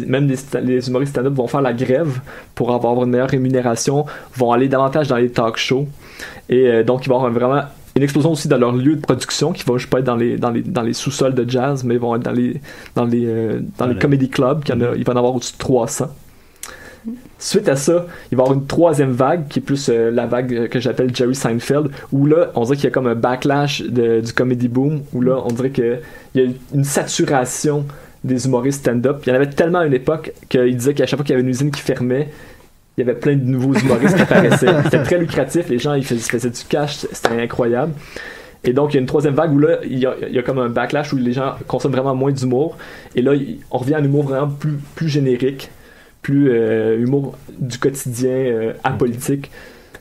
même les humoristes stand-up vont faire la grève pour avoir une meilleure rémunération, vont aller davantage dans les talk shows. Et donc, ils vont avoir vraiment une explosion aussi dans leur lieu de production, qui vont juste pas être dans les sous-sols de jazz, mais ils vont être dans les comedy clubs, il va en avoir au-dessus de 300. Suite à ça, il va y avoir une troisième vague qui est plus la vague que j'appelle Jerry Seinfeld, où là, on dirait qu'il y a comme un backlash du comedy boom, où là, on dirait qu'il y a une saturation des humoristes stand-up. Il y en avait tellement à une époque qu'il disait qu'à chaque fois qu'il y avait une usine qui fermait, il y avait plein de nouveaux humoristes qui apparaissaient. C'était très lucratif, les gens ils faisaient du cash, c'était incroyable. Et donc, il y a une troisième vague où là, il y a comme un backlash où les gens consomment vraiment moins d'humour. Et là, on revient à un humour vraiment plus générique, plus humour du quotidien, apolitique.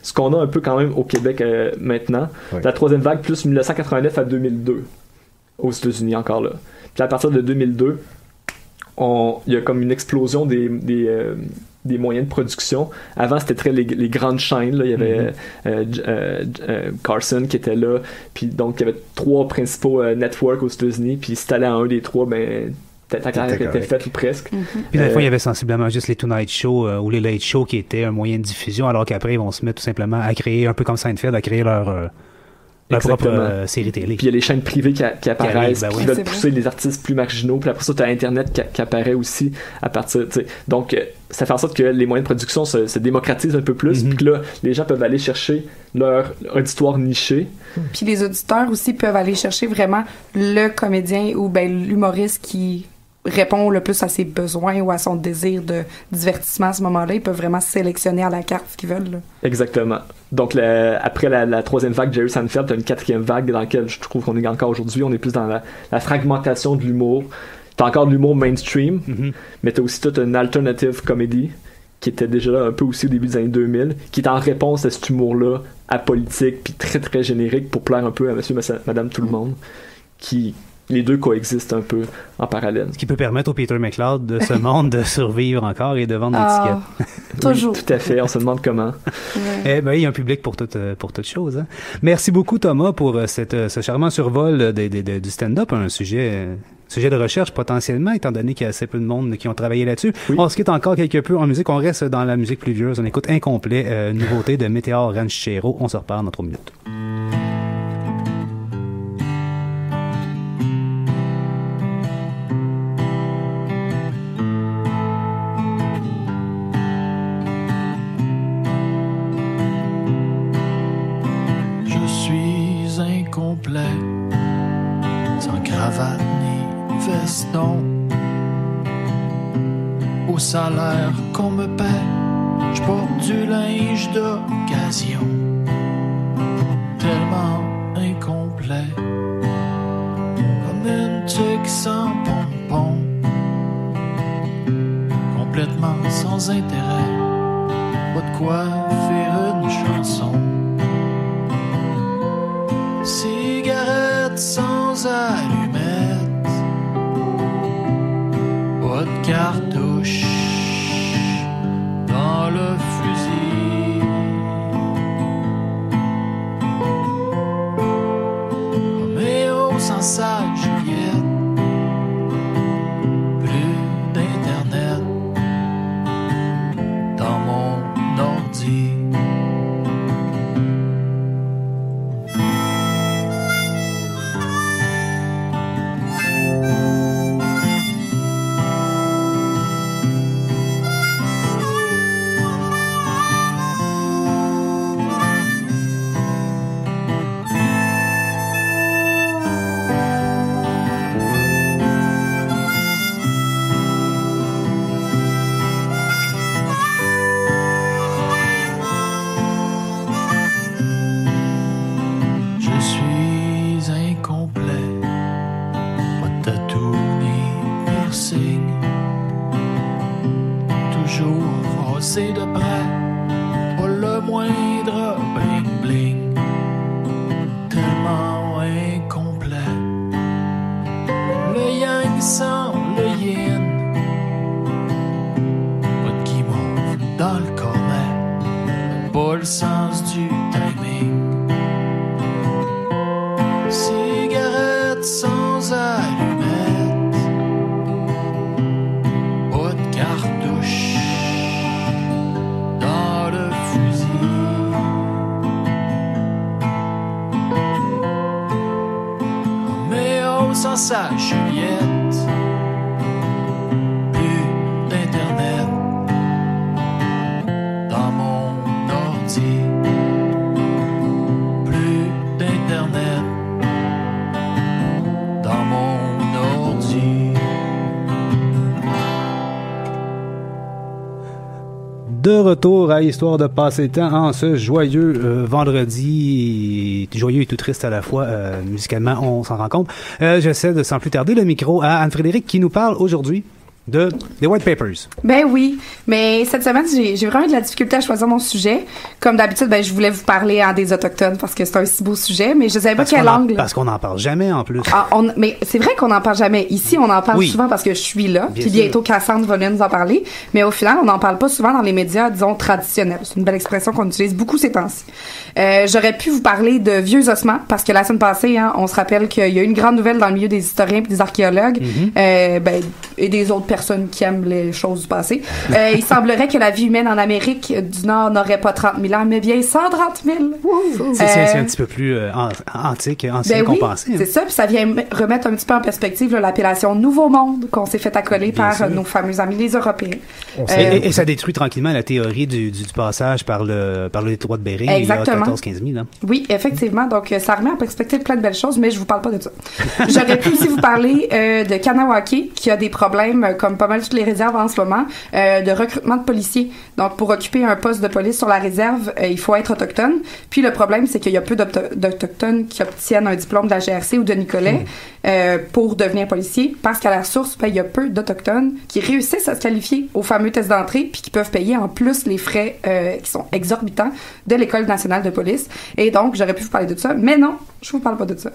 Ce qu'on a un peu quand même au Québec maintenant. Oui. La troisième vague, plus 1989 à 2002, aux États-Unis encore là. Puis à partir de 2002, il y a comme une explosion des moyens de production. Avant, c'était très les grandes chaînes. Là. Il y avait Carson qui était là. Puis donc, il y avait 3 principaux networks aux États-Unis. Puis si t'allais à un des 3, ben ta carrière était faite ou presque. Puis des fois, il y avait sensiblement juste les Tonight Show ou les Late Show qui étaient un moyen de diffusion, alors qu'après, ils vont se mettre tout simplement à créer, un peu comme Seinfeld, à créer leur propre série télé. Puis il y a les chaînes privées qui apparaissent, qui veulent pousser les artistes plus marginaux. Puis après ça, tu as Internet qui apparaît aussi à partir. T'sais. Donc, ça fait en sorte que les moyens de production se démocratisent un peu plus. Puis que là, les gens peuvent aller chercher leur auditoire niché. Puis les auditeurs aussi peuvent aller chercher vraiment le comédien ou l'humoriste qui répond le plus à ses besoins ou à son désir de divertissement à ce moment-là. Ils peuvent vraiment sélectionner à la carte ce qu'ils veulent. Là. Exactement. Donc, après la troisième vague, Jerry Seinfeld, t'as une quatrième vague dans laquelle je trouve qu'on est encore aujourd'hui. On est plus dans la fragmentation de l'humour. T'as encore de l'humour mainstream, mais t'as aussi toute une alternative comedy qui était déjà là un peu aussi au début des années 2000, qui est en réponse à cet humour-là apolitique puis très très générique pour plaire un peu à monsieur, madame, tout le monde, qui... Les deux coexistent un peu en parallèle. Ce qui peut permettre au Peter McLeod de ce monde de survivre encore et de vendre des tickets. Toujours. Oui, tout à fait. On se demande comment. Eh ben, il y a un public pour toute chose. Hein. Merci beaucoup, Thomas, pour ce charmant survol du stand-up, un sujet de recherche potentiellement, étant donné qu'il y a assez peu de monde qui ont travaillé là-dessus. Oui. On se quitte encore quelque peu en musique. On reste dans la musique plus vieuse. On écoute Incomplet, nouveauté de Météor Ranchero. On se reparle dans 3 minutes. Sans cravate ni veston, au salaire qu'on me paie, je porte du linge d'occasion, tellement incomplet, comme une tuque sans pompon, complètement sans intérêt, pas de quoi faire une chanson. Cigarette sans allumette, pas de cartouche dans le fusil. Roméo sans salle Juliette, plus d'internet dans mon ordi. Pas le sens du timing. Si de retour à Histoire de passer le temps en ce joyeux vendredi, joyeux et tout triste à la fois, musicalement, on s'en rend compte. J'essaie de sans plus tarder le micro à Anne-Frédérique qui nous parle aujourd'hui des White Papers. Ben oui, mais cette semaine, j'ai vraiment eu de la difficulté à choisir mon sujet. Comme d'habitude, je voulais vous parler des Autochtones parce que c'est un si beau sujet, mais je savais pas quel angle. Parce qu'on n'en parle jamais, en plus. Mais c'est vrai qu'on n'en parle jamais. Ici, on en parle souvent parce que je suis là, puis bientôt Cassandre va venir nous en parler, mais au final, on n'en parle pas souvent dans les médias, disons, traditionnels. C'est une belle expression qu'on utilise beaucoup ces temps-ci. J'aurais pu vous parler de vieux ossements, parce que la semaine passée, on se rappelle qu'il y a eu une grande nouvelle dans le milieu des historiens et des archéologues, et des autres personnes qui aiment les choses du passé. Il semblerait que la vie humaine en Amérique du Nord n'aurait pas 30 000 ans, mais bien 130 000. C'est un petit peu plus ancien qu'on pensait. C'est ça, puis ça vient remettre un petit peu en perspective l'appellation Nouveau Monde qu'on s'est fait accoler par nos fameux amis les Européens. Et ça détruit tranquillement la théorie du passage par le détroit de Bering il y a 14-15 000 ans. Oui, effectivement. Donc, ça remet en perspective plein de belles choses, mais je vous parle pas de ça. J'aurais pu aussi vous parler de Kanawake, qui a des problèmes, comme pas mal toutes les réserves en ce moment, de recrutement de policiers. Donc, pour occuper un poste de police sur la réserve, il faut être autochtone. Puis, le problème, c'est qu'il y a peu d'Autochtones qui obtiennent un diplôme de la GRC ou de Nicolet pour devenir policier, parce qu'à la source, il y a peu d'Autochtones qui réussissent à se qualifier au fameux test d'entrée, puis qui peuvent payer en plus les frais qui sont exorbitants de l'École nationale de police. Et donc, j'aurais pu vous parler de ça, mais non, je vous parle pas de ça.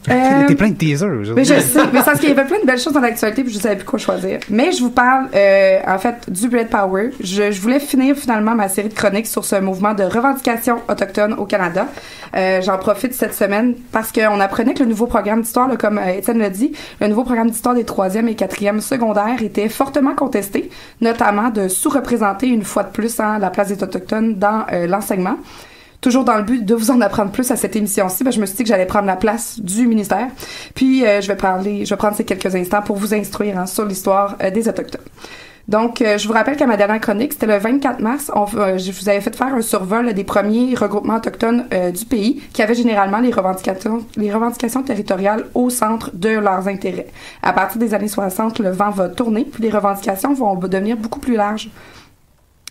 T'es plein de teasers aujourd'hui. Mais je sais, mais c'est parce qu'il y avait plein de belles choses dans l'actualité, puis je savais plus quoi choisir. Mais je vous parle, en fait, du Red Power. Je voulais finir finalement ma série de chroniques sur ce mouvement de revendication autochtone au Canada. J'en profite cette semaine parce qu'on apprenait que le nouveau programme d'histoire, comme Étienne l'a dit, le nouveau programme d'histoire des 3e et 4e secondaires était fortement contesté, notamment de sous-représenter une fois de plus la place des Autochtones dans l'enseignement. Toujours dans le but de vous en apprendre plus à cette émission-ci, je me suis dit que j'allais prendre la place du ministère. Puis, je vais prendre ces quelques instants pour vous instruire sur l'histoire des Autochtones. Donc, je vous rappelle qu'à ma dernière chronique, c'était le 24 mars, je vous avais fait faire un survol des premiers regroupements autochtones du pays qui avaient généralement les revendications territoriales au centre de leurs intérêts. À partir des années 60, le vent va tourner, puis les revendications vont devenir beaucoup plus larges.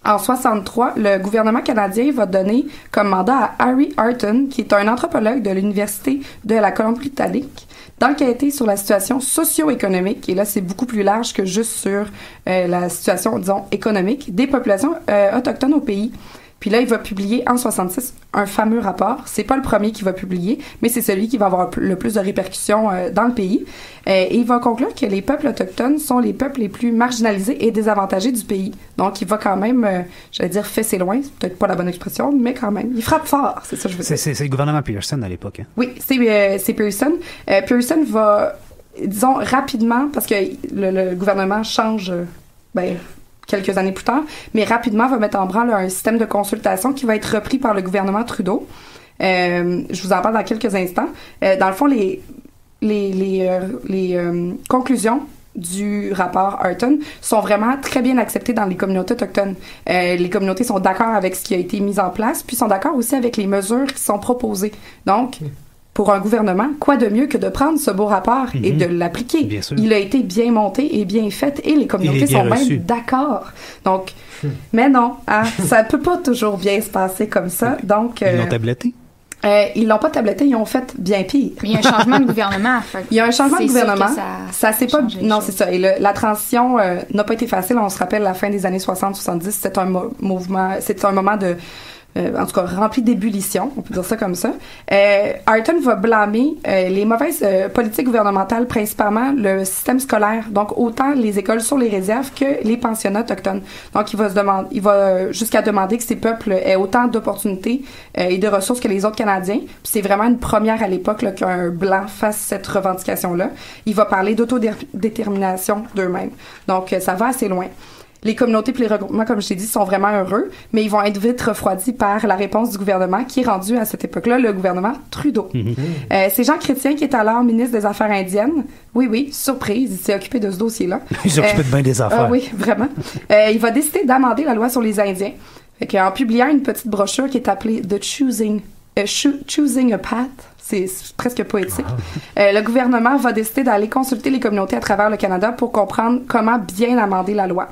En 63, le gouvernement canadien va donner comme mandat à Harry Arton, qui est un anthropologue de l'Université de la Colombie-Britannique, d'enquêter sur la situation socio-économique, et là c'est beaucoup plus large que juste sur la situation, disons, économique des populations autochtones au pays. Puis là, il va publier en 66 un fameux rapport. C'est pas le premier qu'il va publier, mais c'est celui qui va avoir le plus de répercussions dans le pays. Et il va conclure que les peuples autochtones sont les peuples les plus marginalisés et désavantagés du pays. Donc, il va quand même, j'allais dire, fesser loin, c'est peut-être pas la bonne expression, mais quand même, il frappe fort, c'est ça que je veux dire. C'est le gouvernement Pearson à l'époque. Hein? Oui, c'est Pearson. Pearson va, disons, rapidement, parce que le gouvernement change, quelques années plus tard, mais rapidement va mettre en branle un système de consultation qui va être repris par le gouvernement Trudeau. Je vous en parle dans quelques instants. Dans le fond, les conclusions du rapport Arton sont vraiment très bien acceptées dans les communautés autochtones. Les communautés sont d'accord avec ce qui a été mis en place, puis sont d'accord aussi avec les mesures qui sont proposées. Donc, pour un gouvernement, quoi de mieux que de prendre ce beau rapport et de l'appliquer? Bien sûr. Il a été bien monté et bien fait, et les communautés sont même d'accord. Donc, mais non, ça peut pas toujours bien se passer comme ça. Donc, ils l'ont tabletté? Ils l'ont pas tabletté, ils ont fait bien pire. Mais il y a un changement de gouvernement. Il y a un changement de gouvernement. Ça s'est pas. Non, c'est ça. Et la transition n'a pas été facile. On se rappelle la fin des années 60-70, c'est un mouvement, c'est un moment de en tout cas rempli d'ébullition, on peut dire ça comme ça. Arton va blâmer les mauvaises politiques gouvernementales, principalement le système scolaire, donc autant les écoles sur les réserves que les pensionnats autochtones. Donc il va jusqu'à demander que ces peuples aient autant d'opportunités et de ressources que les autres Canadiens. Puis c'est vraiment une première à l'époque qu'un blanc fasse cette revendication-là. Il va parler d'autodétermination d'eux-mêmes. Donc ça va assez loin. Les communautés et les regroupements, comme je t'ai dit, sont vraiment heureux, mais ils vont être vite refroidis par la réponse du gouvernement qui est rendu à cette époque-là, le gouvernement Trudeau. C'est Jean Chrétien qui est alors ministre des Affaires indiennes. Oui, surprise, il s'est occupé de ce dossier-là. Il s'est occupé de bien des affaires. Oui, vraiment. Il va décider d'amender la loi sur les Indiens. En publiant une petite brochure qui est appelée « The Choosing a Path », c'est presque poétique. Le gouvernement va décider d'aller consulter les communautés à travers le Canada pour comprendre comment bien amender la loi.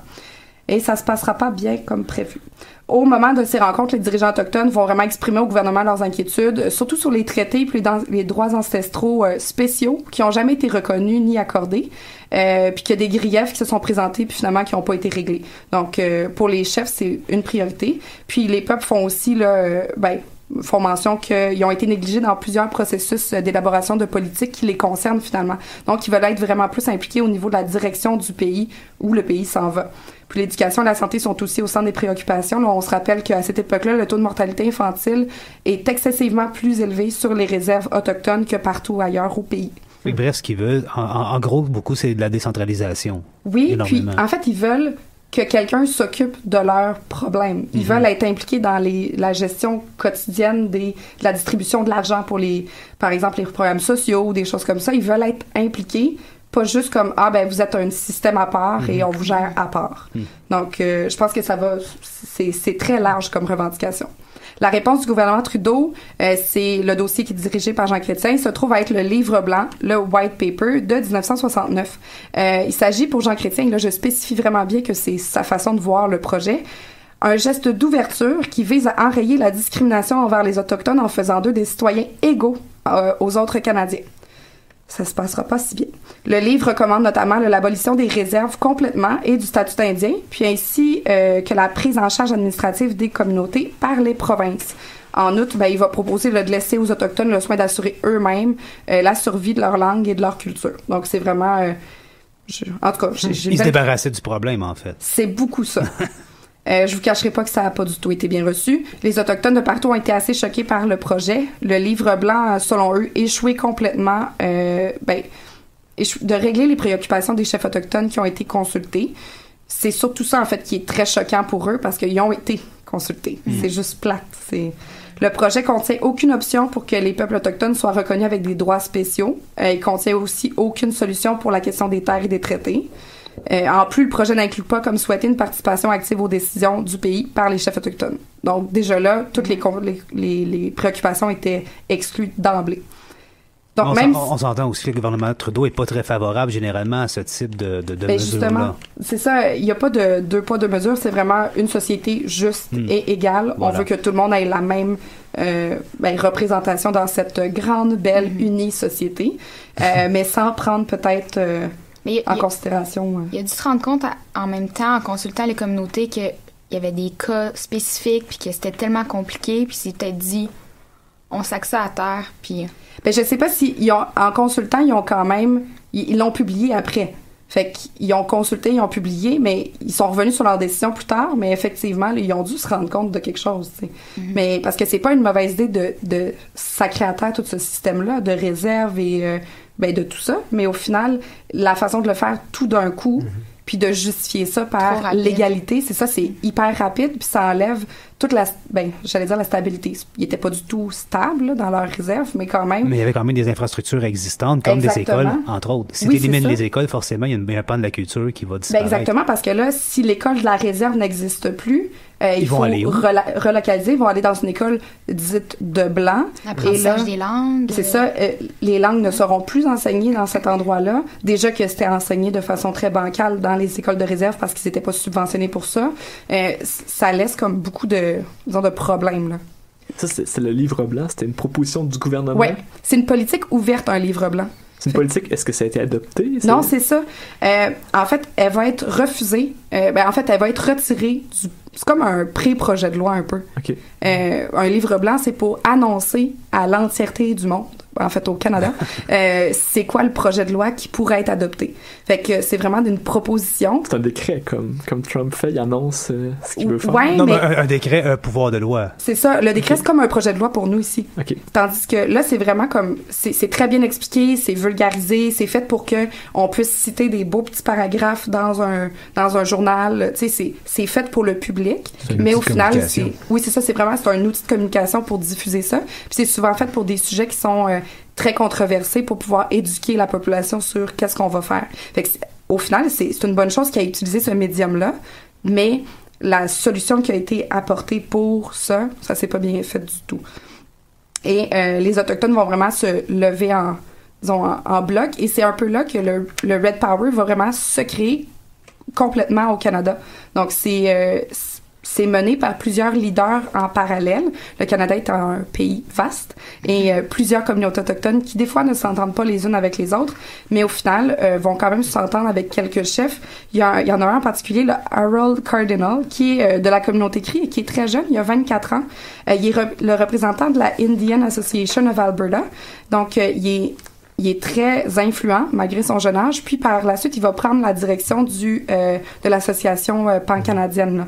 et ça se passera pas bien comme prévu. Au moment de ces rencontres, les dirigeants autochtones vont vraiment exprimer au gouvernement leurs inquiétudes, surtout sur les traités puis les droits ancestraux spéciaux qui ont jamais été reconnus ni accordés, puis qu'il y a des griefs qui se sont présentés puis finalement qui n'ont pas été réglés. Donc, pour les chefs, c'est une priorité. Puis les peuples font aussi font mention qu'ils ont été négligés dans plusieurs processus d'élaboration de politiques qui les concernent finalement. Donc, ils veulent être vraiment plus impliqués au niveau de la direction du pays où le pays s'en va. Puis l'éducation et la santé sont aussi au centre des préoccupations. Là, on se rappelle qu'à cette époque-là, le taux de mortalité infantile est excessivement plus élevé sur les réserves autochtones que partout ailleurs au pays. Oui, bref, ce qu'ils veulent, en gros, beaucoup, c'est de la décentralisation. Oui, puis en fait, ils veulent que quelqu'un s'occupe de leurs problèmes. Ils veulent être impliqués dans la gestion quotidienne de la distribution de l'argent pour par exemple, les programmes sociaux ou des choses comme ça. Ils veulent être impliqués, pas juste comme vous êtes un système à part et on vous gère à part. Donc, je pense que c'est très large comme revendication. La réponse du gouvernement Trudeau, c'est le dossier qui est dirigé par Jean Chrétien, se trouve à être le livre blanc, le White Paper de 1969. Il s'agit pour Jean Chrétien, là je spécifie vraiment bien que c'est sa façon de voir le projet, un geste d'ouverture qui vise à enrayer la discrimination envers les Autochtones en faisant d'eux des citoyens égaux aux autres Canadiens. Ça se passera pas si bien. Le livre recommande notamment l'abolition des réserves complètement et du statut indien, puis ainsi que la prise en charge administrative des communautés par les provinces. En outre, il va proposer de laisser aux Autochtones le soin d'assurer eux-mêmes la survie de leur langue et de leur culture. Donc, c'est vraiment... en tout cas, ils se débarrassaient du problème, en fait. C'est beaucoup ça. Je vous cacherai pas que ça a pas du tout été bien reçu. Les Autochtones de partout ont été assez choqués par le projet. Le livre blanc, selon eux, échoué complètement de régler les préoccupations des chefs autochtones qui ont été consultés. C'est surtout ça, en fait, qui est très choquant pour eux parce qu'ils ont été consultés. C'est juste plate. Le projet contient aucune option pour que les peuples autochtones soient reconnus avec des droits spéciaux. Il contient aussi aucune solution pour la question des terres et des traités. En plus, le projet n'inclut pas, comme souhaité, une participation active aux décisions du pays par les chefs autochtones. Donc, déjà là, toutes les préoccupations étaient exclues d'emblée. Donc, on s'entend aussi que le gouvernement Trudeau n'est pas très favorable généralement à ce type de mesures-là. Justement, c'est ça. Il n'y a pas de deux poids, deux mesures. C'est vraiment une société juste et égale. Voilà. On veut que tout le monde ait la même représentation dans cette grande, belle, unie société, mais sans prendre peut-être... en considération. Il a dû se rendre compte en même temps, en consultant les communautés, qu'il y avait des cas spécifiques, puis que c'était tellement compliqué, puis il s'est peut-être dit, on sac ça à terre, puis... je sais pas si en consultant, ils ont quand même... Ils l'ont publié après. Fait qu'ils ont consulté, ils ont publié, mais ils sont revenus sur leur décision plus tard, mais effectivement, ils ont dû se rendre compte de quelque chose, tu sais. Mais parce que c'est pas une mauvaise idée de sacrer à terre tout ce système-là, de réserve et... de tout ça, mais au final, la façon de le faire tout d'un coup, puis de justifier ça par l'égalité, c'est ça, c'est hyper rapide, puis ça enlève toute la stabilité. Ils étaient pas du tout stables là, dans leur réserve, mais quand même... Mais il y avait quand même des infrastructures existantes, comme des écoles, entre autres. Si tu élimines les écoles, forcément, il y a un pan de la culture qui va disparaître. Exactement, parce que là, si l'école de la réserve n'existe plus, il faut relocaliser, ils vont aller dans une école dite de blanc. L'apprentissage des langues. C'est ça, les langues ne seront plus enseignées dans cet endroit-là. Déjà que c'était enseigné de façon très bancale dans les écoles de réserve parce qu'ils n'étaient pas subventionnés pour ça. Ça laisse comme beaucoup de problèmes, là. Ça, c'est le livre blanc, c'était une proposition du gouvernement? Oui, c'est une politique ouverte, un livre blanc. C'est une politique, est-ce que ça a été adopté? Non, c'est ça. En fait, elle va être refusée. Elle va être retirée du... C'est comme un pré-projet de loi, un peu. Okay. Un livre blanc, c'est pour annoncer à l'entièreté du monde, en fait au Canada, c'est quoi le projet de loi qui pourrait être adopté. Fait que c'est vraiment une proposition. C'est un décret, comme Trump fait, il annonce ce qu'il veut faire. Ouais, non, mais un décret, un pouvoir de loi. C'est ça, le décret, c'est comme un projet de loi pour nous ici. Okay. Tandis que là, c'est vraiment comme... C'est très bien expliqué, c'est vulgarisé, c'est fait pour que on puisse citer des beaux petits paragraphes dans un journal. Tu sais, c'est fait pour le public. Mais au final, c'est un outil de communication pour diffuser ça. Puis c'est souvent fait pour des sujets qui sont très controversés pour pouvoir éduquer la population sur qu'est-ce qu'on va faire. Fait que au final, c'est une bonne chose qu'il ait utilisé ce médium-là, mais la solution qui a été apportée pour ça s'est pas bien fait du tout. Et les Autochtones vont vraiment se lever en bloc, et c'est un peu là que le Red Power va vraiment se créer complètement au Canada. Donc, c'est mené par plusieurs leaders en parallèle. Le Canada est un pays vaste et plusieurs communautés autochtones qui, des fois, ne s'entendent pas les unes avec les autres, mais au final, vont quand même s'entendre avec quelques chefs. Il y en a un en particulier, le Harold Cardinal, qui est de la communauté Cree et qui est très jeune, il a 24 ans. Il est le représentant de la Indian Association of Alberta. Donc, il est très influent malgré son jeune âge. Puis par la suite, il va prendre la direction de l'association pan-canadienne,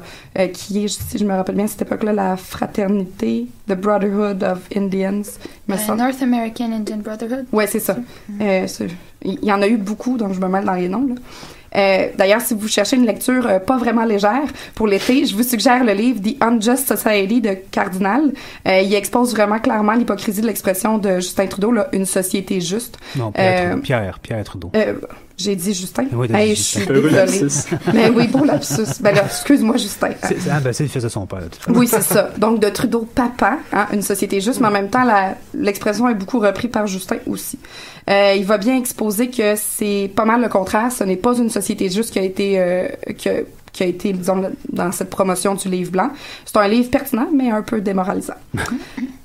qui est, si je me rappelle bien, à cette époque-là, la fraternité, the Brotherhood of Indians. North American Indian Brotherhood. Ouais, c'est ça. Il y en a eu beaucoup, donc je me mêle dans les noms, là. D'ailleurs, si vous cherchez une lecture pas vraiment légère pour l'été, je vous suggère le livre The Unjust Society de Cardinal. Il expose vraiment clairement l'hypocrisie de l'expression de Justin Trudeau, là, une société juste. Non, Pierre Trudeau. J'ai dit Justin. Oui, je suis désolée. Mais oui, bon lapsus. Ben là, excuse-moi, Justin. C'est le fils de son père. Oui, c'est ça. Donc, de Trudeau papa, hein, une société juste, mais en même temps, l'expression est beaucoup reprise par Justin aussi. Il va bien exposer que c'est pas mal le contraire. Ce n'est pas une société juste qui a été, disons, dans cette promotion du livre blanc. C'est un livre pertinent, mais un peu démoralisant.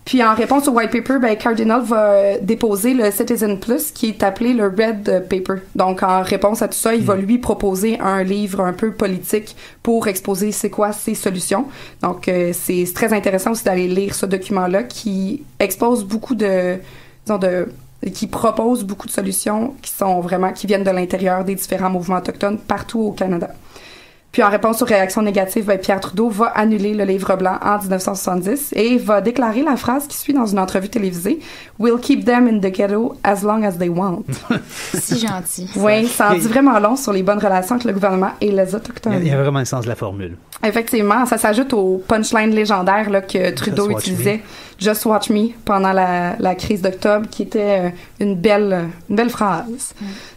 Puis, en réponse au white paper, Cardinal va déposer le Citizen Plus, qui est appelé le Red Paper. Donc, en réponse à tout ça, il va lui proposer un livre un peu politique pour exposer c'est quoi ses solutions. Donc, c'est très intéressant aussi d'aller lire ce document-là qui expose beaucoup qui propose beaucoup de solutions qui viennent de l'intérieur des différents mouvements autochtones partout au Canada. Puis en réponse aux réactions négatives, Pierre Trudeau va annuler le livre blanc en 1970 et va déclarer la phrase qui suit dans une entrevue télévisée « We'll keep them in the ghetto as long as they want ». Si gentil. Oui, ça en dit vraiment long sur les bonnes relations entre le gouvernement et les Autochtones. Il y a vraiment le sens de la formule. Effectivement, ça s'ajoute au punchline légendaire là, que Trudeau utilisait, « Just watch me » pendant la crise d'octobre, qui était une belle phrase.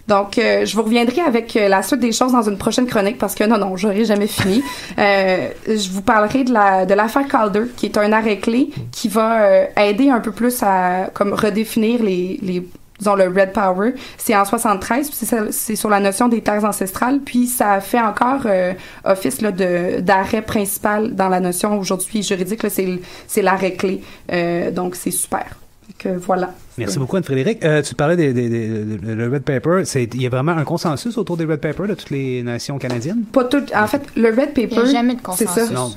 Donc, je vous reviendrai avec la suite des choses dans une prochaine chronique parce que non, j'aurai jamais fini. Je vous parlerai de l'affaire Calder, qui est un arrêt clé qui va aider un peu plus à comme redéfinir disons le Red Power. C'est en 73, puis c'est sur la notion des terres ancestrales, puis ça fait encore office là d'arrêt principal dans la notion aujourd'hui juridique. Là, c'est l'arrêt clé. Donc, c'est super. Donc, voilà. Merci beaucoup, Anne-Frédérique. Tu parlais le Red Paper. Il y a vraiment un consensus autour des Red Paper de toutes les nations canadiennes? Pas tout. En fait, le Red Paper... Il n'y a jamais de consensus. C'est ça. Non,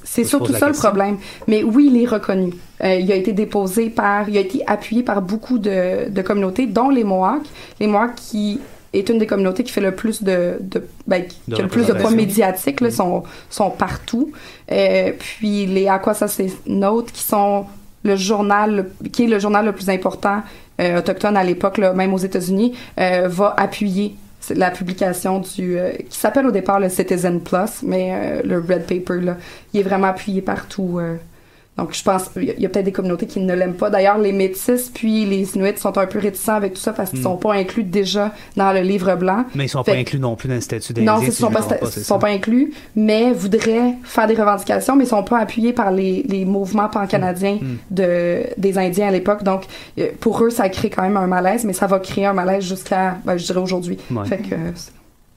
c'est surtout ça le problème. Mais oui, il est reconnu. Il a été il a été appuyé par beaucoup de communautés, dont les Mohawks. Les Mohawks qui est une des communautés qui fait le plus qui a le plus de poids médiatique, là, sont partout. Puis les Akwesasne qui sont qui est le journal le plus important autochtone à l'époque, là, même aux États-Unis, va appuyer la publication qui s'appelle au départ le Citizen Plus, mais le Red Paper, là, il est vraiment appuyé partout. Donc, je pense qu'il y a peut-être des communautés qui ne l'aiment pas. D'ailleurs, les Métis puis les Inuits sont un peu réticents avec tout ça parce qu'ils ne sont pas inclus déjà dans le livre blanc. Mais ils ne sont pas inclus non plus dans le statut d'Indien. Non, ils ne sont pas inclus, mais voudraient faire des revendications, mais ils ne sont pas appuyés par les mouvements pan-canadiens des Indiens à l'époque. Donc, pour eux, ça crée quand même un malaise, mais ça va créer un malaise jusqu'à, je dirais, aujourd'hui. Ouais. Fait que,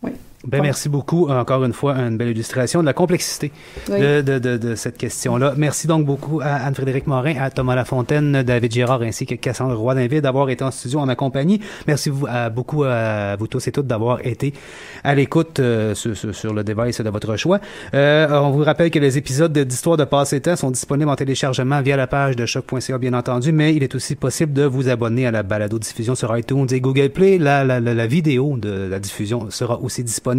oui. Merci beaucoup. Encore une fois, une belle illustration de la complexité de cette question-là. Merci donc beaucoup à Anne-Frédérique Morin, à Thomas Lafontaine, David Girard ainsi que Cassandre Roy-Dainville d'avoir été en studio en ma compagnie. Merci beaucoup à vous tous et toutes d'avoir été à l'écoute sur le device de votre choix. On vous rappelle que les épisodes d'Histoire de Passé Temps sont disponibles en téléchargement via la page de choc.ca, bien entendu, mais il est aussi possible de vous abonner à la balado-diffusion sur iTunes et Google Play. La vidéo de la diffusion sera aussi disponible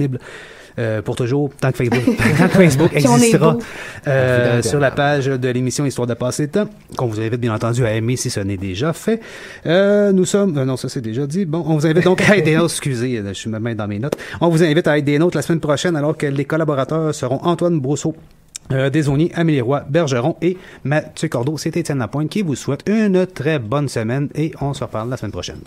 pour toujours, tant que Facebook existera, sur la page de l'émission Histoire de Passé Temps, qu'on vous invite bien entendu à aimer si ce n'est déjà fait. Nous sommes... non, ça c'est déjà dit. Bon, on vous invite donc à être des nôtres, excusez, je suis même dans mes notes. On vous invite à être des nôtres la semaine prochaine, alors que les collaborateurs seront Antoine Brousseau, Desaulniers, Amélie Roy, Bergeron et Mathieu Cordeau. C'est Étienne Lapointe qui vous souhaite une très bonne semaine et on se reparle la semaine prochaine.